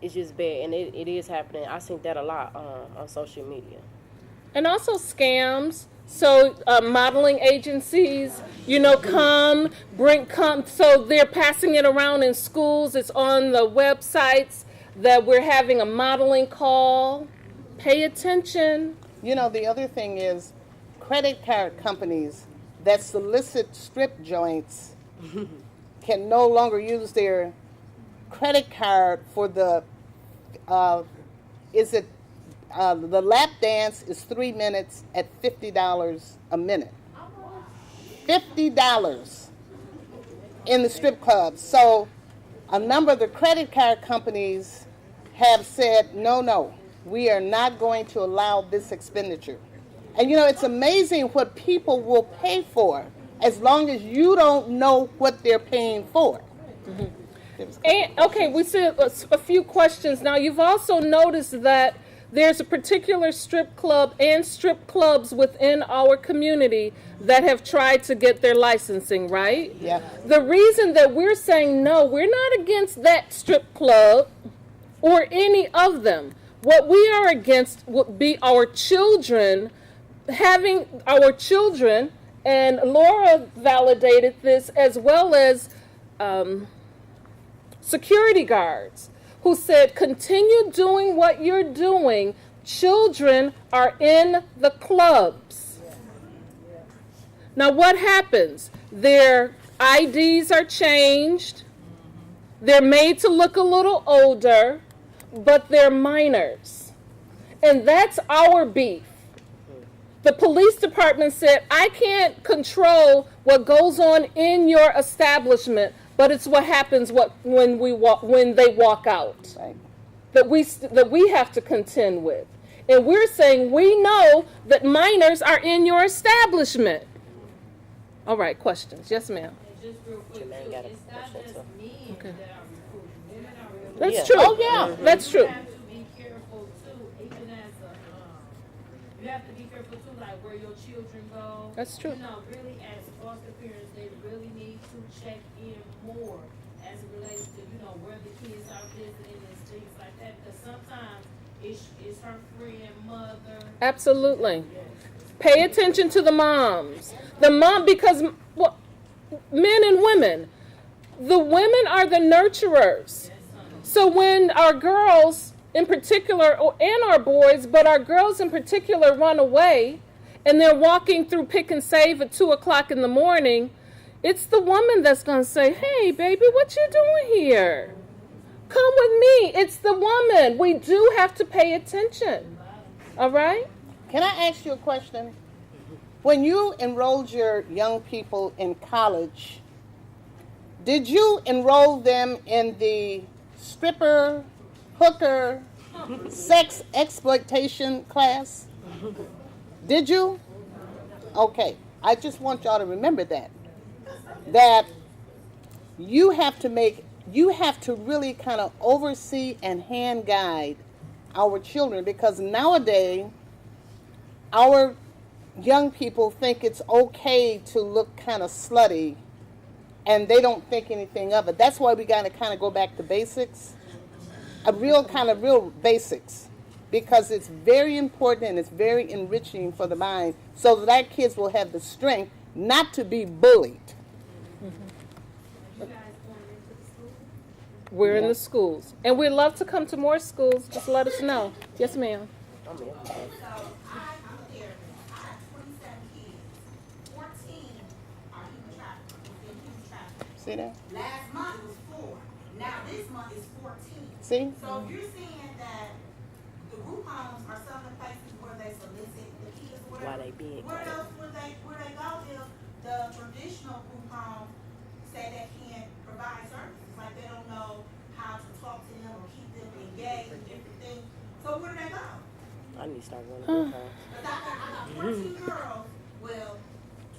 it's just bad. And it is happening. I think that a lot on social media. And also scams. So modeling agencies, come. So they're passing it around in schools. It's on the websites that we're having a modeling call. Pay attention. The other thing is credit card companies that solicit strip joints can no longer use their credit card for the, the lap dance is 3 minutes at $50 a minute. $50 in the strip clubs. So a number of the credit card companies have said, no, we are not going to allow this expenditure. And it's amazing what people will pay for as long as you don't know what they're paying for. Mm-hmm. And, okay, we see a few questions. Now, you've also noticed that there's a particular strip club and strip clubs within our community that have tried to get their licensing, right? Yeah. The reason that we're saying no, we're not against that strip club or any of them. What we are against would be our children, and Laura validated this, as well as security guards who said, continue doing what you're doing. Children are in the clubs. Now what happens? Their IDs are changed. They're made to look a little older, but they're minors. And that's our beef. The police department said, I can't control what goes on in your establishment, but it's what happens when they walk out. Right. That we have to contend with. And we're saying we know that minors are in your establishment. All right, questions. Yes, ma'am. And just real quick, Jermaine too, got a it's not question, just too. men Okay. that are recruiting. Women are recruiting. That's Yeah. true. Oh, yeah. That's true. You have to be careful too, even as you have to be careful too, like where your children go. That's true. Really as foster parents, they really need to check in more as it relates to, where the kids are visiting and things like that. Because sometimes it's her friend, mother. Absolutely. Pay attention to the moms. Because men and women, the women are the nurturers. So when our girls in particular, and our boys, but our girls in particular run away and they're walking through Pick and Save at 2 o'clock in the morning, it's the woman that's going to say, hey, baby, what you doing here? Come with me. It's the woman. We do have to pay attention. All right? Can I ask you a question? When you enrolled your young people in college, Did you enroll them in the stripper, hooker, sex exploitation class? Did you? Okay. I just want y'all to remember that you have to really kind of oversee and hand guide our children, because nowadays our young people think it's okay to look kind of slutty, and they don't think anything of it. That's why we got to kind of go back to basics, real basics, because it's very important and it's very enriching for the mind, so that our kids will have the strength not to be bullied. We're in the schools. And we'd love to come to more schools. Just let us know. Yes, ma'am. I'm a therapist. I have 27 kids. 14 are human traffickers, within human trafficking. See that? Last month was 4. Now this month is 14. See? So if you're saying that the group homes are some of the places where they solicit the kids, Why they being where else would they go if the traditional group homes say they can't provide services? Like they don't know how to talk to them or keep them engaged in different things. So where do they go? I need to start going to group homes. Because I got 14 girls, well,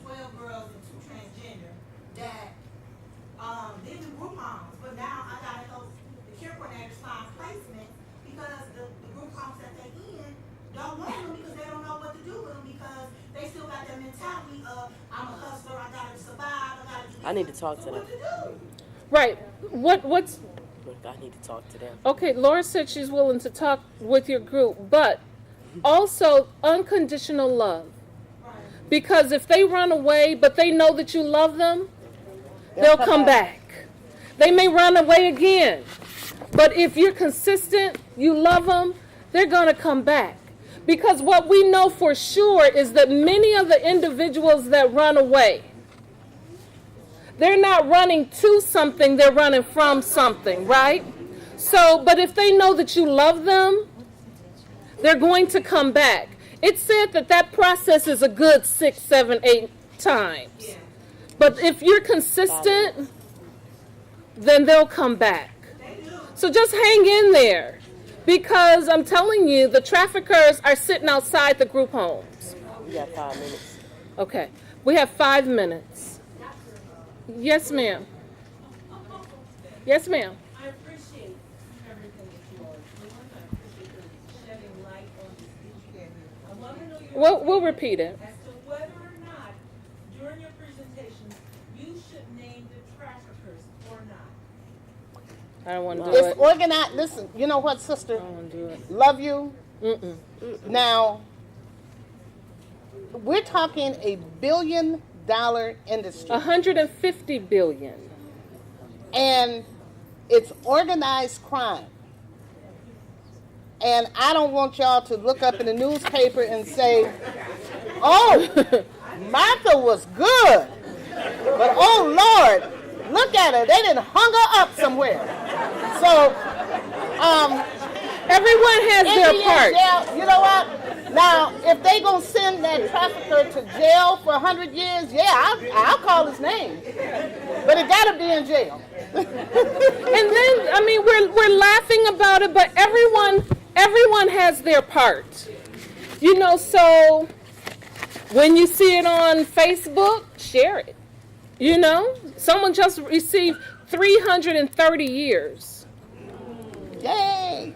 12 girls and 2 transgender that live in group homes. But now I gotta help the care coordinators find placement because the group homes that they in don't want them because they don't know what to do with them because they still got that mentality of I'm a hustler, I gotta survive, I gotta do this. I need to talk to them. What to do? Right. What's I need to talk to them. okay? Laura said she's willing to talk with your group, but also unconditional love. Because if they run away, but they know that you love them, they'll come back. They may run away again, but if you're consistent, you love them, they're going to come back. Because what we know for sure is that many of the individuals that run away, they're not running to something, they're running from something, right? So, but if they know that you love them, they're going to come back. It's said that process is a good 6, 7, 8 times. But if you're consistent, then they'll come back. So just hang in there. Because I'm telling you, the traffickers are sitting outside the group homes. We got 5 minutes. Okay. We have 5 minutes. Yes, ma'am. Yes, ma'am. I appreciate everything that you are doing. I appreciate you shedding light on this issue. I want to know your We'll repeat it. as to whether or not, during your presentation, you should name the traffickers or not. I don't want to do It's it. organized. Listen, you know what, sister? I don't want to do it. Love you. Mm-mm. Now, we're talking $1 billion industry. 150 billion. And it's organized crime. And I don't want y'all to look up in the newspaper and say, oh, Martha was good. But oh, Lord, look at her. They didn't hung her up somewhere. So, Everyone has their Indian part. jail, you know what? Now, if they gonna send that trafficker to jail for 100 years, yeah, I'll call his name. But it gotta be in jail. And then, I mean, we're laughing about it, but everyone has their part. You know, so when you see it on Facebook, share it. You know, someone just received 330 years. Yay!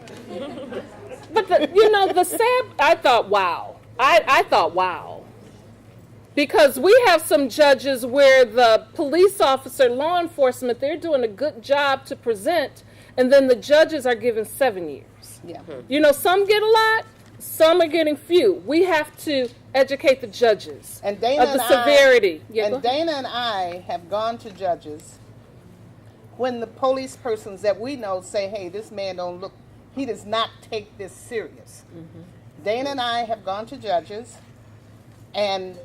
But the sad, I thought, wow. I thought, wow. Because we have some judges where the police officer, law enforcement, they're doing a good job to present, and then the judges are given 7 years. Yeah. You know, some get a lot, some are getting few. We have to educate the judges And Dana of the and severity. I, Yeah, and go ahead. Dana and I have gone to judges when the police persons that we know say, hey, this man don't look, he does not take this serious. Mm-hmm. Dana and I have gone to judges, and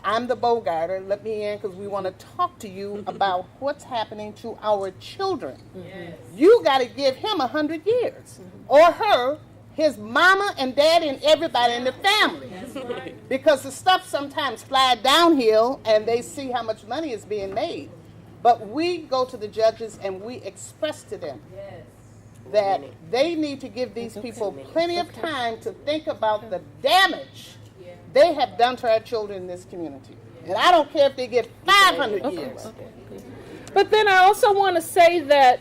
I'm the bogarter. Let me in because we want to talk to you about what's happening to our children. Mm-hmm. You got to give him 100 years, or her, his mama and daddy and everybody in the family. Because the stuff sometimes fly downhill and they see how much money is being made. But we go to the judges and we express to them that they need to give these people plenty of time to think about the damage they have done to our children in this community. And I don't care if they get 500 years. But then I also want to say that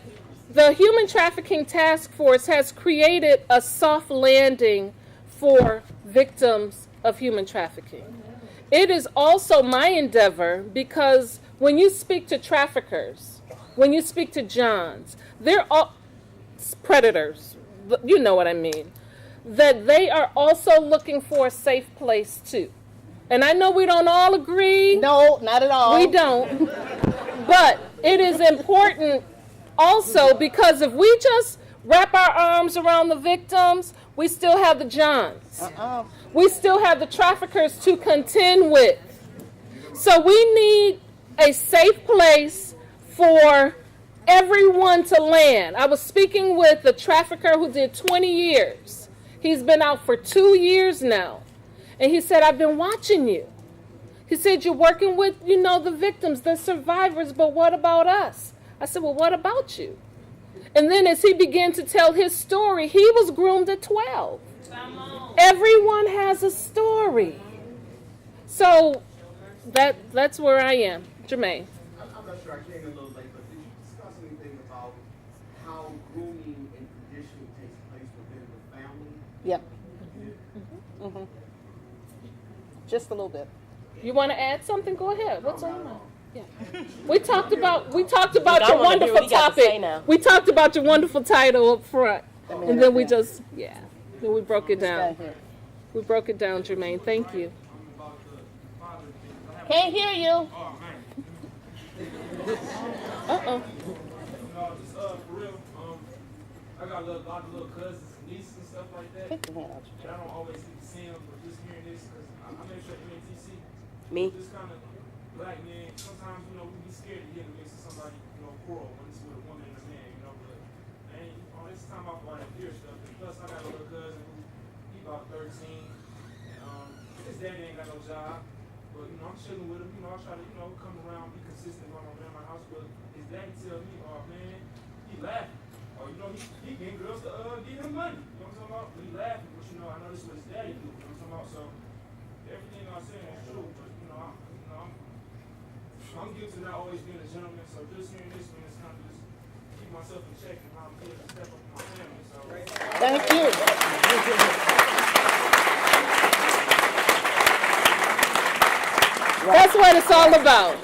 the Human Trafficking Task Force has created a soft landing for victims of human trafficking. It is also my endeavor because when you speak to traffickers, when you speak to Johns, they're all predators, you know what I mean, that they are also looking for a safe place too. And I know we don't all agree. No, not at all. We don't. But it is important also because if we just wrap our arms around the victims, we still have the Johns. We still have the traffickers to contend with. So we need a safe place for everyone to land. I was speaking with a trafficker who did 20 years. He's been out for 2 years now. And he said, I've been watching you. He said, you're working with, the victims, the survivors, but what about us? I said, well, what about you? And then as he began to tell his story, he was groomed at 12. Everyone has a story. So that's where I am. Jermaine. I'm not sure, I came in a little late, but did you discuss anything about how grooming and conditioning takes place within the family? Yep. Just a little bit. You want to add something? Go ahead. What's on your mind? Yeah. We talked about your wonderful topic. We talked about your wonderful title up front. And then we just, then we broke it down. We broke it down, Jermaine. Thank you. Can't hear you. Uh-oh. For real, I got a lot of little cousins and nieces and stuff like that. And I don't always get to see them, but just hearing this, because I'm not sure MTC. Me? Just kind of black men, sometimes, we be scared to get in the mix of somebody, quarrel when it's with a woman and a man, but this time off all that fear stuff. And plus, I got a little cousin he about 13, and his daddy ain't got no job. But, I'm chilling with him, I try to, come around, be consistent when I'm around my house, but his daddy tell me, oh, man, he laughing. Or, he getting girls to give him money. You know what I'm talking about? But he laughing, but, I know this is what his daddy do. You know what I'm talking about? So, everything I'm saying is true, but, I'm guilty of not always being a gentleman, so just hearing this, man, it's kind of just keep myself in check and how I'm feeling to step up in my family, so. Thank you. That's what it's all about.